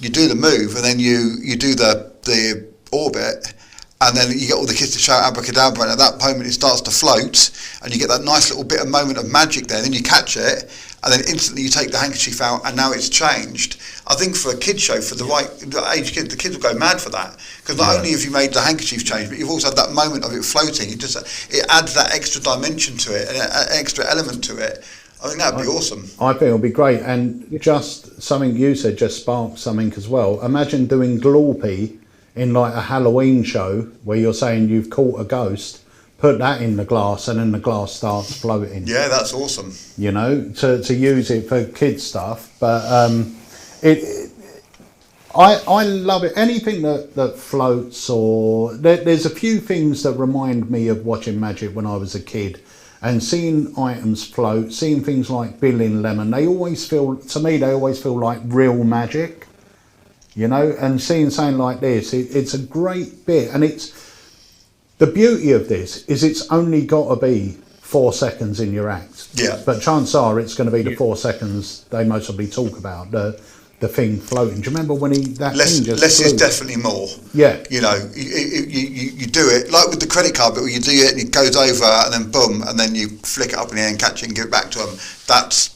S3: You do the move, and then you do the orbit, and then you get all the kids to shout abracadabra, and at that moment it starts to float, and you get that nice little bit of moment of magic there. Then you catch it, and then instantly you take the handkerchief out, and now it's changed. I think for a kid show, for the right age kid, the kids will go mad for that, because not only have you made the handkerchief change, but you've also had that moment of it floating. It adds that extra dimension to it, and an extra element to it. I think that'd be awesome.
S2: I think it'll be great. And just something you said just sparked something as well. Imagine doing Glorpy in like a Halloween show where you're saying you've caught a ghost, put that in the glass, and then the glass starts floating.
S3: Yeah, that's awesome.
S2: You know, to use it for kids stuff. But I love it. Anything that floats, or there's a few things that remind me of watching magic when I was a kid. And seeing items float, seeing things like Bill in Lemon, they always feel like real magic, you know. And seeing something like this, it's a great bit. And it's the beauty of this is it's only got to be 4 seconds in your act.
S3: Yeah.
S2: But chances are it's going to be the 4 seconds they most probably talk about, the thing floating. Do you remember when thing just
S3: less
S2: flew?
S3: is definitely more.
S2: Yeah.
S3: You know, you do it like with the credit card bit, where you do it and it goes over, and then boom, and then you flick it up in the air and catch it and give it back to them. That's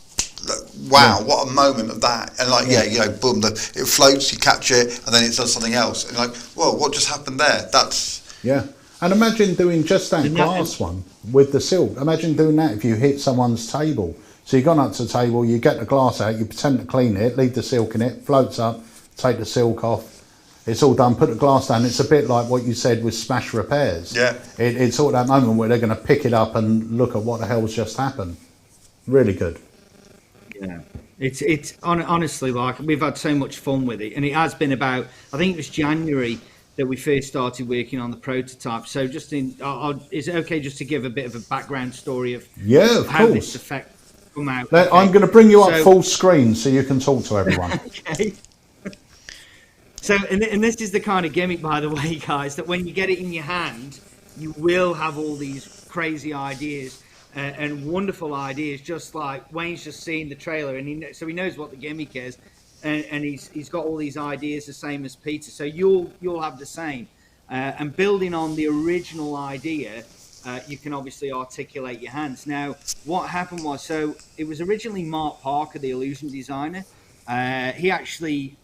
S3: wow, what a moment of that. And like, you know, boom, it floats, you catch it, and then it does something else. And like, whoa, what just happened there? That's
S2: And imagine doing just that glass one with the silk. Imagine doing that if you hit someone's table. So you've gone up to the table, you get the glass out, you pretend to clean it, leave the silk in it, floats up, take the silk off. It's all done, put the glass down. It's a bit like what you said with Smash Repairs.
S3: Yeah.
S2: It's sort of that moment where they're going to pick it up and look at what the hell's just happened. Really good.
S6: Yeah. It's honestly, like, we've had so much fun with it, and it has been about, I think it was January that we first started working on the prototype. So just is it okay just to give a bit of a background story of how this effect come out? Okay.
S2: I'm going to bring you up full screen so you can talk to everyone.
S6: Okay. So, and this is the kind of gimmick, by the way, guys, that when you get it in your hand, you will have all these crazy ideas and wonderful ideas, just like Wayne's just seen the trailer, and so he knows what the gimmick is. And he's got all these ideas the same as Peter, so you'll have the same. And building on the original idea, you can obviously articulate your hands. Now, what happened was, so it was originally Mark Parker, the illusion designer. He actually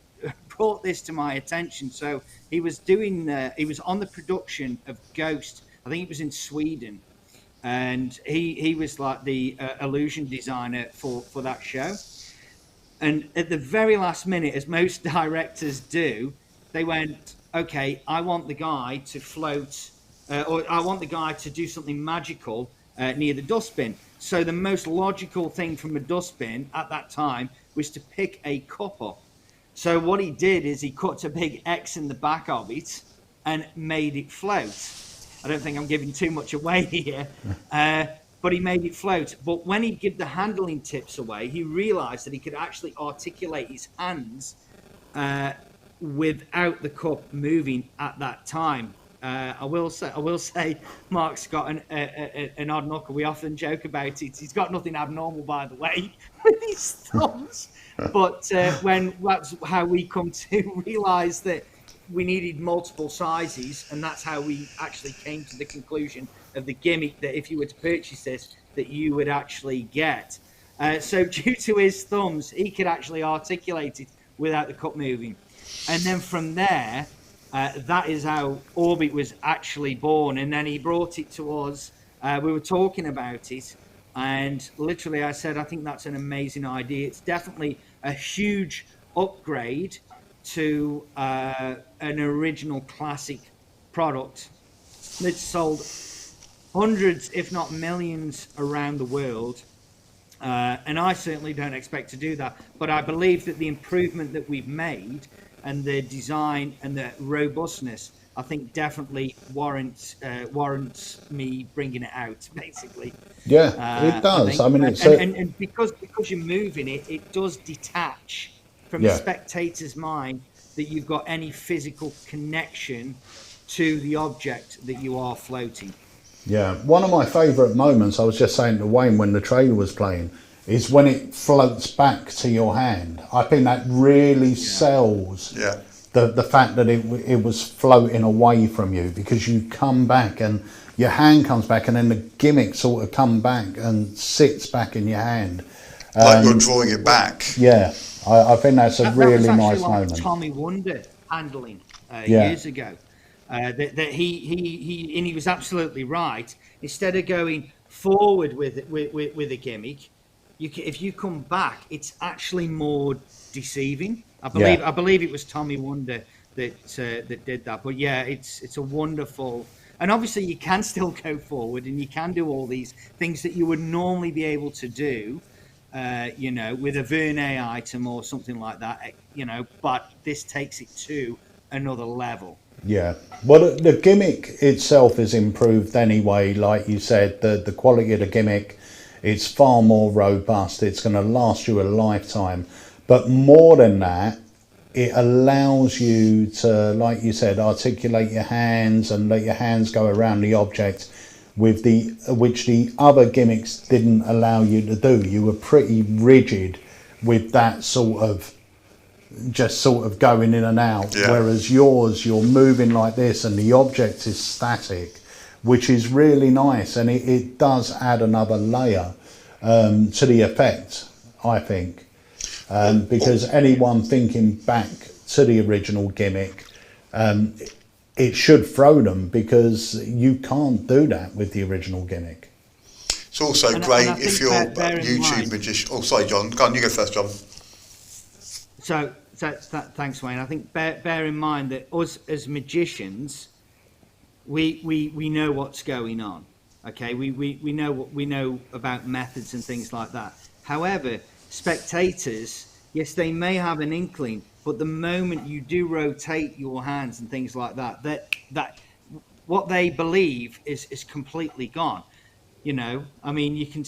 S6: brought this to my attention. So he was he was on the production of Ghost. I think it was in Sweden, and he was like the illusion designer for that show. And at the very last minute, as most directors do, they went, okay, I want the guy to float, or I want the guy to do something magical near the dustbin. So the most logical thing from a dustbin at that time was to pick a cup up. So what he did is he cut a big X in the back of it and made it float. I don't think I'm giving too much away here. But he made it float. But when he'd give the handling tips away, he realized that he could actually articulate his hands without the cup moving at that time. I will say, Mark's got an odd knuckle. We often joke about it. He's got nothing abnormal, by the way, with his thumbs. But that's how we come to realize that we needed multiple sizes, and that's how we actually came to the conclusion of the gimmick that if you were to purchase this, that you would actually get. So due to his thumbs, he could actually articulate it without the cup moving. And then from there, that is how Orbit was actually born. And then he brought it to us. We were talking about it, and literally I said, I think that's an amazing idea. It's definitely a huge upgrade to an original classic product that's sold hundreds, if not millions, around the world. And I certainly don't expect to do that. But I believe that the improvement that we've made and the design and the robustness, I think definitely warrants me bringing it out, basically.
S2: Yeah, it does. I mean, it's
S6: and because you're moving it, it does detach from the spectator's mind that you've got any physical connection to the object that you are floating.
S2: Yeah, one of my favourite moments, I was just saying to Wayne when the trailer was playing, is when it floats back to your hand. I think that really sells the fact that it was floating away from you, because you come back and your hand comes back, and then the gimmick sort of come back and sits back in your hand.
S3: Like you're drawing it back.
S2: Yeah, I think that's a really nice
S6: like
S2: moment.
S6: Tommy Wonder handling years ago. That he was absolutely right. Instead of going forward with a gimmick, if you come back, it's actually more deceiving. I believe it was Tommy Wonder that did that. But yeah, it's a wonderful, and obviously you can still go forward and you can do all these things that you would normally be able to do, with a Vernet item or something like that, But this takes it to another level.
S2: Yeah, well, the gimmick itself is improved anyway. Like you said, the quality of the gimmick, it's far more robust. It's going to last you a lifetime. But more than that, it allows you to, like you said, articulate your hands and let your hands go around the object, which the other gimmicks didn't allow you to do. You were pretty rigid with that sort of going in and out, whereas yours, you're moving like this and the object is static, which is really nice, and it does add another layer to the effect, I think, because anyone thinking back to the original gimmick, it should throw them, because you can't do that with the original gimmick.
S3: It's also great if you're a YouTube magician. Oh, sorry, John. Go on, you go first, John.
S6: So thanks, Wayne. I think bear in mind that us as magicians, we know what's going on. Okay, we know about methods and things like that. However, spectators, yes, they may have an inkling, but the moment you do rotate your hands and things like that, that what they believe is completely gone. I mean, you can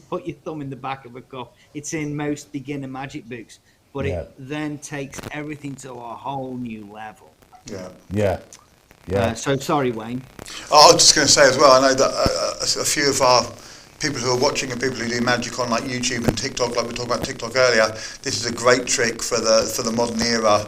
S6: put your thumb in the back of a cup. It's in most beginner magic books. But it then takes everything to a whole new level.
S2: Yeah.
S6: So sorry, Wayne.
S3: Oh, I was just going to say as well, I know that a few of our people who are watching and people who do magic on like YouTube and TikTok, like we talked about TikTok earlier, this is a great trick for the modern era,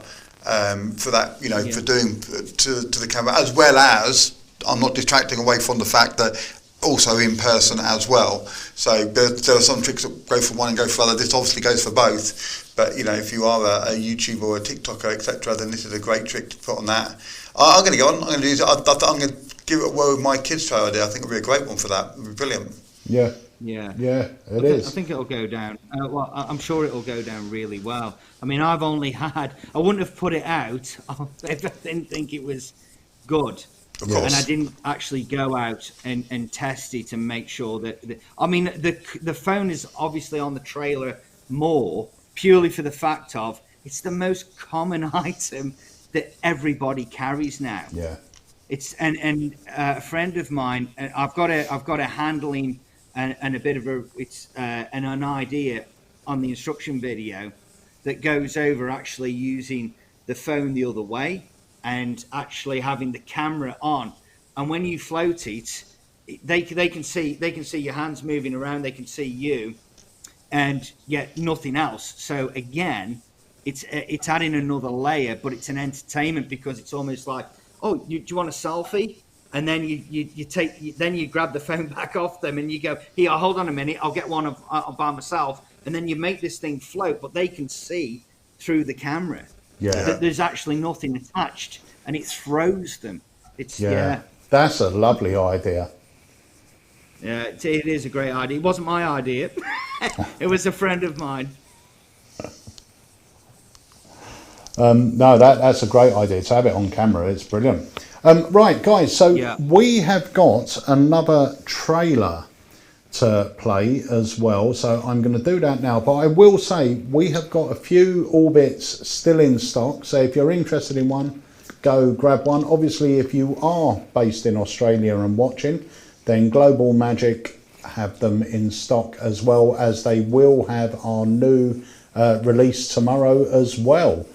S3: for that, for doing to the camera, as well as, I'm not detracting away from the fact that also in person as well. So there are some tricks that go for one and go for other. This obviously goes for both. But if you are a YouTuber or a TikToker, etc., then this is a great trick to put on that. I'm going to go on. I'm going to use it. I'm going to give it a whirl with my kids' show idea. I think it'll be a great one for that. It'll be brilliant.
S2: Yeah.
S6: It is. I think it'll go down. Well, I'm sure it'll go down really well. I mean, I wouldn't have put it out if I didn't think it was good.
S3: Of course.
S6: And I didn't actually go out and test it and make sure that. The phone is obviously on the trailer more, purely for the fact of it's the most common item that everybody carries now.
S2: Yeah.
S6: It's and a friend of mine, I've got a handling and a bit of an idea on the instruction video that goes over actually using the phone the other way and actually having the camera on, and when you float it, they can see your hands moving around, they can see you, and yet nothing else. So again, it's adding another layer, but it's an entertainment, because it's almost like, oh, do you want a selfie? and then you grab the phone back off them, and you go, here, hold on a minute, I'll get one by myself, and then you make this thing float, but they can see through the camera that there's actually nothing attached, and it throws them. It's
S2: That's a lovely idea.
S6: Yeah, it is a great idea. It wasn't my idea. It was a friend of mine.
S2: No, that's a great idea to have it on camera. It's brilliant. Right, guys, so we have got another trailer to play as well. So I'm going to do that now. But I will say we have got a few Orbits still in stock. So if you're interested in one, go grab one. Obviously, if you are based in Australia and watching, then Global Magic have them in stock, as well as they will have our new release tomorrow as well.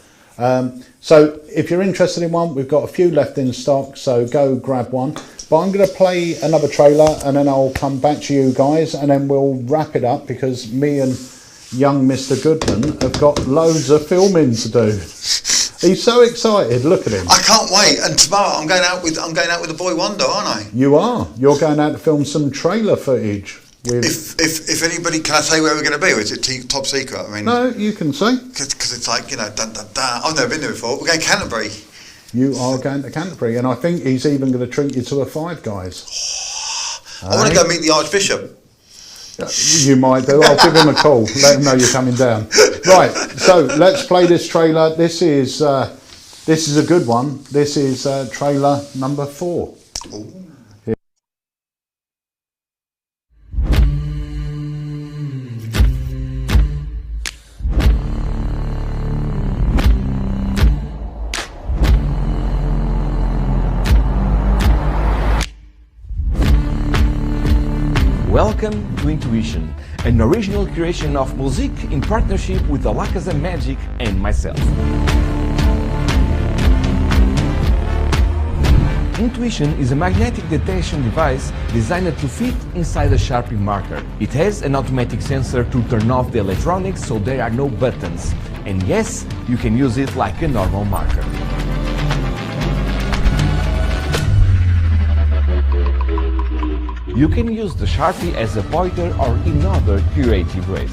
S2: So if you're interested in one, we've got a few left in stock, so go grab one. But I'm going to play another trailer and then I'll come back to you guys and then we'll wrap it up, because me and young Mr. Goodman have got loads of filming to do. He's so excited. Look at him.
S3: I can't wait. And tomorrow I'm going out with the boy Wonder, aren't I?
S2: You are. You're going out to film some trailer footage. With...
S3: If anybody, can I say where we're going to be, or is it top secret? I mean,
S2: no, you can say.
S3: Because it's like, you know, dun, dun, dun. I've never been there before. We're going to Canterbury.
S2: You are going to Canterbury, and I think he's even going to treat you to a Five Guys.
S3: I want to go meet the Archbishop.
S2: You might do. I'll give him a call. Let him know you're coming down. Right. So let's play this trailer. This is a good one. This is trailer number 4. Ooh.
S7: Welcome to Intuition, an original creation of music in partnership with AlakazamMagic and myself. Intuition is a magnetic detection device designed to fit inside a Sharpie marker. It has an automatic sensor to turn off the electronics, so there are no buttons. And yes, you can use it like a normal marker. You can use the Sharpie as a pointer or in other creative ways.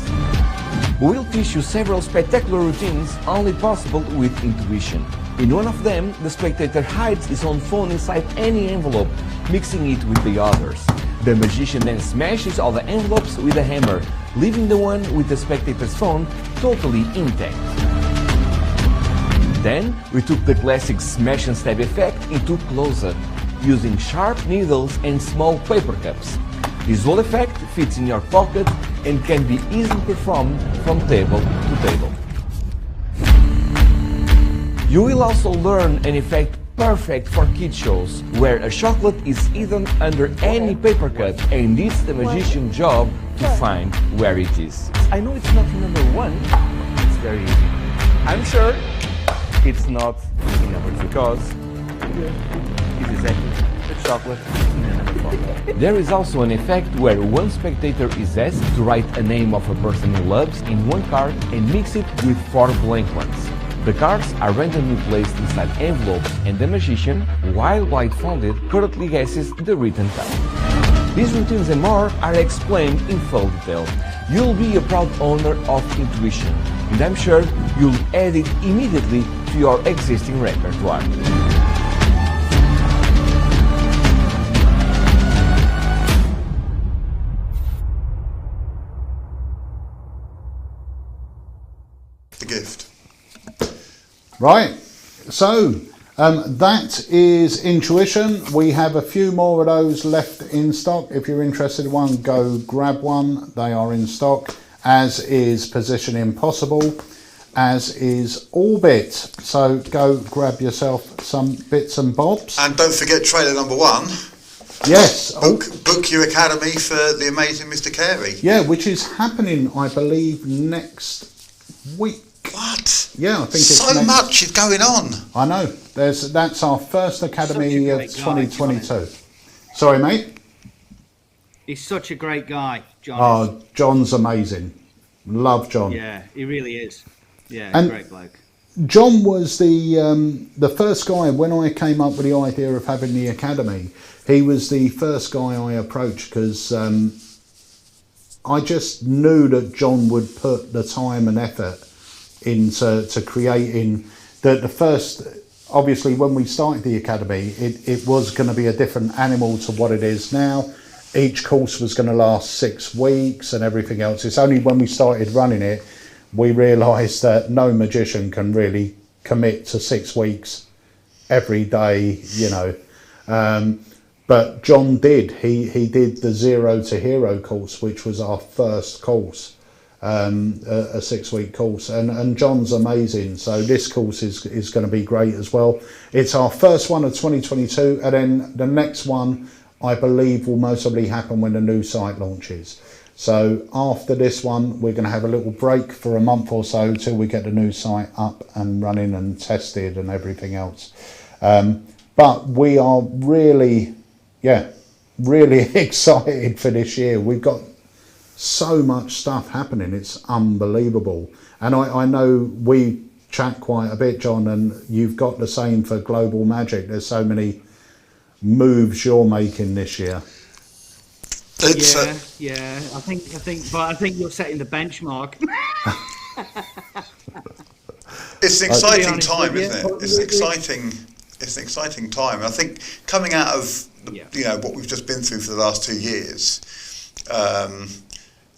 S7: We will teach you several spectacular routines only possible with Intuition. In one of them, the spectator hides his own phone inside any envelope, mixing it with the others. The magician then smashes all the envelopes with a hammer, leaving the one with the spectator's phone totally intact. Then, we took the classic smash and stab effect into close-up, using sharp needles and small paper cups. This whole effect fits in your pocket and can be easily performed from table to table. You will also learn an effect perfect for kids shows, where a chocolate is hidden under any paper cup, and it's the magician's job to find where it is. I know it's not number 1, it's very easy. I'm sure it's not in number 2, because it's exactly the chocolate in the number 4. There is also an effect where one spectator is asked to write a name of a person he loves in one card and mix it with 4 blank ones. The cards are randomly placed inside envelopes, and the magician, while blindfolded, correctly guesses the written card. These routines and more are explained in full detail. You'll be a proud owner of Intuition, and I'm sure you'll add it immediately to your existing repertoire.
S3: The gift.
S2: Right, so that is Intuition. We have a few more of those left in stock. If you're interested in one, go grab one. They are in stock, as is Position Impossible, as is Orbit. So go grab yourself some bits and bobs.
S3: And don't forget trailer number 1.
S2: Yes.
S3: Book your academy for the amazing Mr. Carey.
S2: Yeah, which is happening, I believe, next week.
S3: What?
S2: Yeah, I think it's
S3: so much is going on.
S2: I know. That's our first academy of 2022. Sorry, mate.
S6: He's such a great guy, John.
S2: Oh, John's amazing. Love John.
S6: Yeah, he really is. Yeah,
S2: and
S6: great bloke.
S2: John was the first guy when I came up with the idea of having the academy. He was the first guy I approached because I just knew that John would put the time and effort into creating the first. Obviously, when we started the academy, it was going to be a different animal to what it is now. Each course was going to last 6 weeks and everything else. It's only when we started running it, we realised that no magician can really commit to 6 weeks every day, you know. But John did. He did the Zero to Hero course, which was our first course, a 6-week course. And John's amazing. So this course is going to be great as well. It's our first one of 2022. And then the next one, I believe, will most probably happen when the new site launches. So after this one, we're going to have a little break for a month or so till we get the new site up and running and tested and everything else. But we are really excited for this year. We've got so much stuff happening. It's unbelievable. And I know we chat quite a bit, John, and you've got the same for Global Magic. There's so many moves you're making this year.
S6: Yeah. I think you're setting the benchmark.
S3: It's an exciting time, isn't it? It's an exciting time. I think coming out of what we've just been through for the last 2 years, I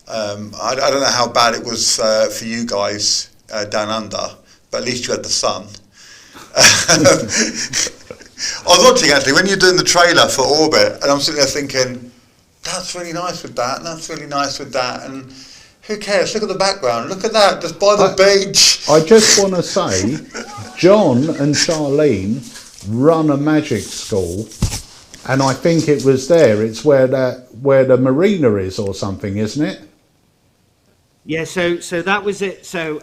S3: don't know how bad it was for you guys down under, but at least you had the sun. I was watching actually when you're doing the trailer for Orbit, and I'm sitting there thinking, that's really nice with that, and that's really nice with that, and who cares? Look at the background. Look at that, just by the beach.
S2: I just want to say, John and Charlene run a magic school, and I think it was there. It's where the marina is or something, isn't it?
S6: Yeah, so that was it. So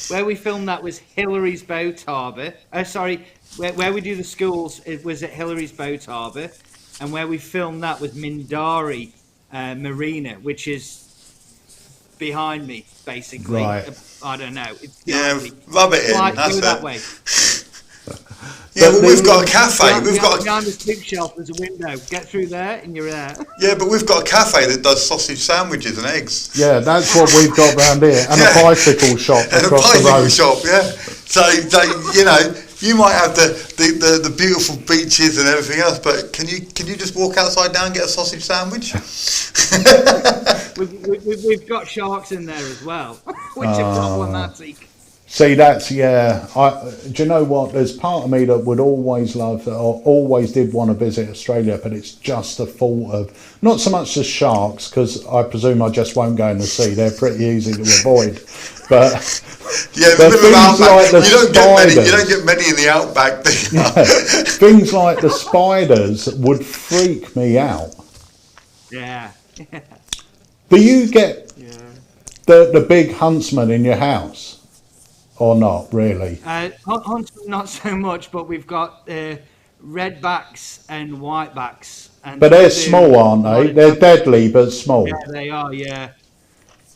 S6: where we filmed that was Hillary's Boat Harbour. Where we do the schools, it was at Hillary's Boat Harbour, and where we filmed that was Mindari Marina, which is behind me, basically.
S2: Right.
S6: I don't know. It's
S3: rub it in. That's it.
S6: That way.
S3: Yeah, but we've got a cafe.
S6: Behind the soup shelf, there's a window. Get through there, and you're there.
S3: Yeah, but we've got a cafe that does sausage sandwiches and eggs.
S2: Yeah, that's what we've got round here, and a bicycle shop across the road.
S3: So you know, you might have the beautiful beaches and everything else, but can you just walk outside now and get a sausage sandwich?
S6: we've got sharks in there as well, which are problematic.
S2: See, that's, do you know what? There's part of me that would always love, or always did want to visit Australia, but it's just the thought of, not so much the sharks, because I presume I just won't go in the sea. They're pretty easy to avoid. But
S3: yeah,
S2: the things like the spiders,
S3: you don't get many in the outback.
S2: Things like the spiders would freak me out. Yeah. Do you get the big huntsman in your house? Or not really?
S6: Huntsman, not so much, but we've got redbacks and whitebacks.
S2: But they're small, aren't they? They're deadly, but small.
S6: Yeah, they are. Yeah.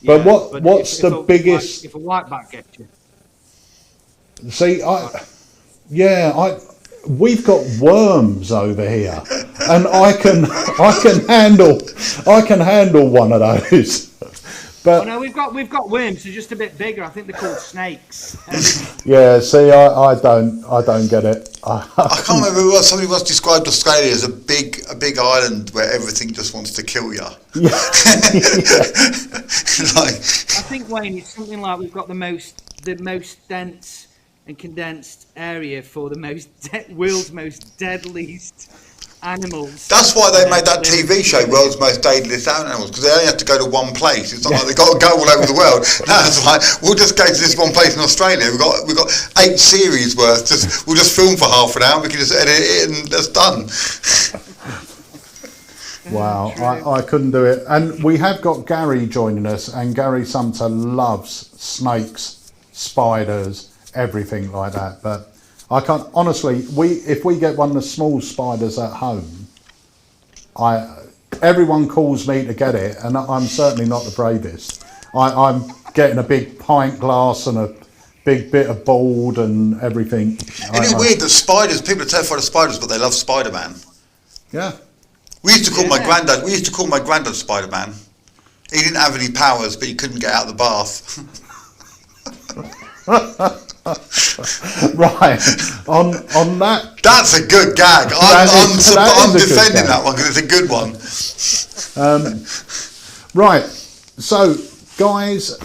S2: But what's the biggest?
S6: If a whiteback gets you.
S2: See, we've got worms over here, and I can handle one of those. But
S6: no, we've got worms. They're just a bit bigger. I think they're called snakes.
S2: Yeah, see, I don't get it.
S3: I can't remember what somebody once described Australia as a big island where everything just wants to kill you.
S2: Yeah.
S6: I think, Wayne, it's something like we've got the most dense and condensed area for the world's most deadliest animals.
S3: That's why they made that TV show, World's Most Deadliest Animals, because they only have to go to one place. It's not like they've got to go all over the world. No, it's like, we'll just go to this one place in Australia. We've got 8 series worth. We'll just film for half an hour. We can just edit it and that's done.
S2: Wow, I couldn't do it. And we have got Gary joining us, and Gary Sumter loves snakes, spiders, everything like that. But I can't, honestly, if we get one of the small spiders at home, everyone calls me to get it, and I'm certainly not the bravest. I'm getting a big pint glass and a big bit of board and everything.
S3: Isn't it weird that spiders, people are terrified of spiders, but they love Spider-Man?
S2: Yeah.
S3: We used to call my granddad Spider-Man. He didn't have any powers, but he couldn't get out of the bath.
S2: Right. On that.
S3: That's a good gag. I'm defending that one because it's a good one.
S2: Right. So, guys,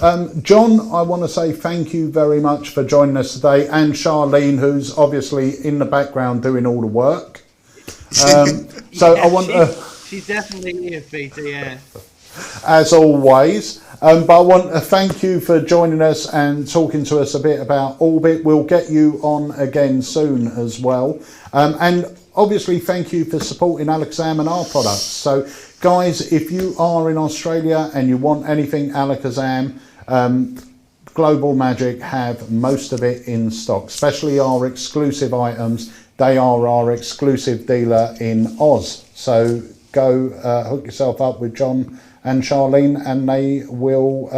S2: John, I want to say thank you very much for joining us today, and Charlene, who's obviously in the background doing all the work. So I want
S6: she's definitely here, Peter. Yeah.
S2: As always, but I want to thank you for joining us and talking to us a bit about Orbit. We'll get you on again soon as well, and obviously thank you for supporting Alakazam and our products. So guys, if you are in Australia and you want anything Alakazam, Global Magic have most of it in stock, especially our exclusive items. They are our exclusive dealer in Oz. So go hook yourself up with John and Charlene, and they will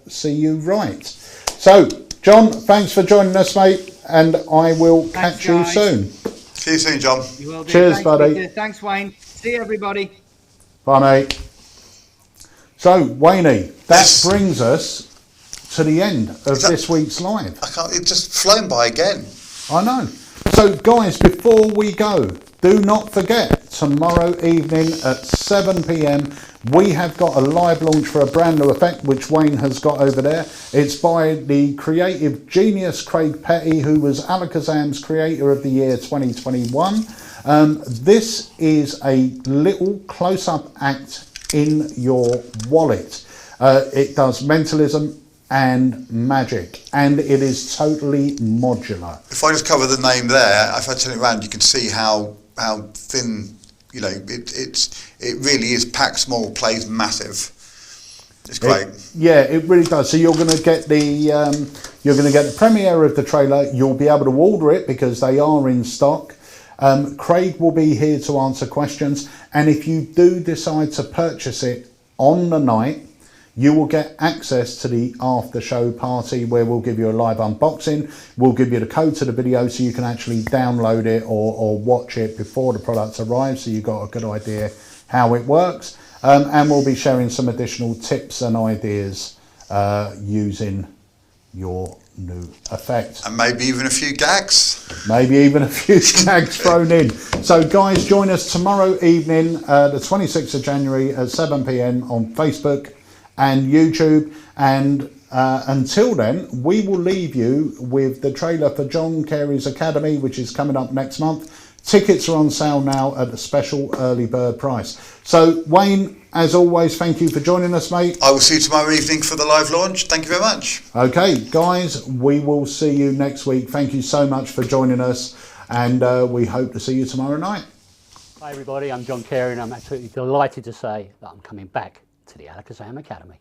S2: see you right. So, John, thanks for joining us, mate, and I will catch you soon.
S3: See you soon, John.
S6: You will do.
S2: Cheers,
S6: Thanks,
S2: buddy.
S6: Peter. Thanks, Wayne. See everybody.
S2: Bye, mate. So, Wayne, that brings us to the end of this week's live.
S3: It's just flown by again.
S2: I know. So, guys, before we go, do not forget, tomorrow evening at 7 p.m, we have got a live launch for a brand new effect, which Wayne has got over there. It's by the creative genius Craig Petty, who was Alakazam's Creator of the Year 2021. This is a little close-up act in your wallet. It does mentalism and magic, and it is totally modular.
S3: If I just cover the name there, if I turn it around, you can see how thin, you know, it really is. Packed small, plays massive. It's great.
S2: It really does. So you're going to get the premiere of the trailer. You'll be able to order it because they are in stock. Craig will be here to answer questions, and if you do decide to purchase it on the night, you will get access to the after show party where we'll give you a live unboxing. We'll give you the code to the video so you can actually download it or watch it before the product arrives, so you've got a good idea how it works. And we'll be sharing some additional tips and ideas using your new effect.
S3: And maybe even a few gags.
S2: Maybe even a few gags thrown in. So guys, join us tomorrow evening, the 26th of January at 7 p.m. on Facebook and YouTube, and until then we will leave you with the trailer for John Carey's Academy, which is coming up next month. Tickets are on sale now at a special early bird price. So Wayne, as always, thank you for joining us, mate.
S3: I will see you tomorrow evening for the live launch. Thank you very much.
S2: Okay guys, we will see you next week. Thank you so much for joining us, and we hope to see you tomorrow night.
S1: Hi everybody, I'm John Carey, and I'm absolutely delighted to say that I'm coming back to the Alakazam Academy.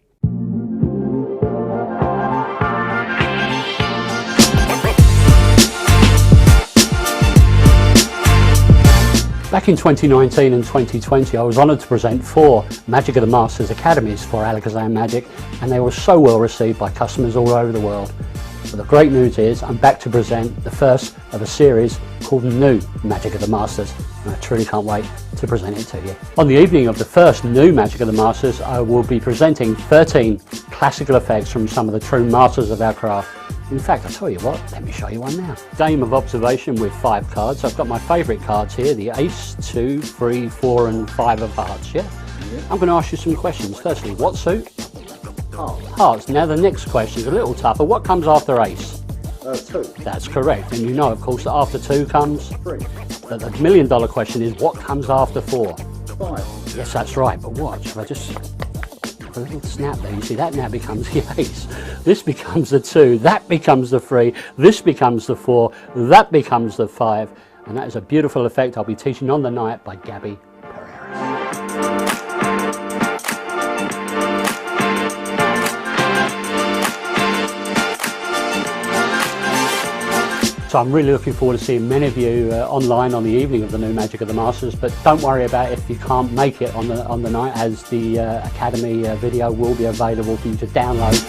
S1: Back in 2019 and 2020, I was honoured to present 4 Magic of the Masters Academies for Alakazam Magic, and they were so well received by customers all over the world. But the great news is I'm back to present the first of a series called New Magic of the Masters, and I truly can't wait to present it to you. On the evening of the first New Magic of the Masters, I will be presenting 13 classical effects from some of the true masters of our craft. In fact, I'll tell you what, let me show you one now. Game of observation with 5 cards. I've got my favourite cards here, the Ace, 2, 3, 4 and 5 of hearts, yeah? I'm going to ask you some questions. Firstly, what suit? Hearts. Now the next question is a little tougher. What comes after Ace?
S2: 2.
S1: That's correct. And you know, of course, that after 2 comes?
S2: 3.
S1: But the $1 million question is, what comes after 4?
S2: 5.
S1: Yes, that's right, but watch. If I just a little snap there, you see that now becomes the Ace. This becomes the 2, that becomes the 3, this becomes the 4, that becomes the 5, and that is a beautiful effect I'll be teaching on the night by Gabby. So I'm really looking forward to seeing many of you online on the evening of the New Magic of the Masters, but don't worry about if you can't make it on the night, as the Academy video will be available for you to download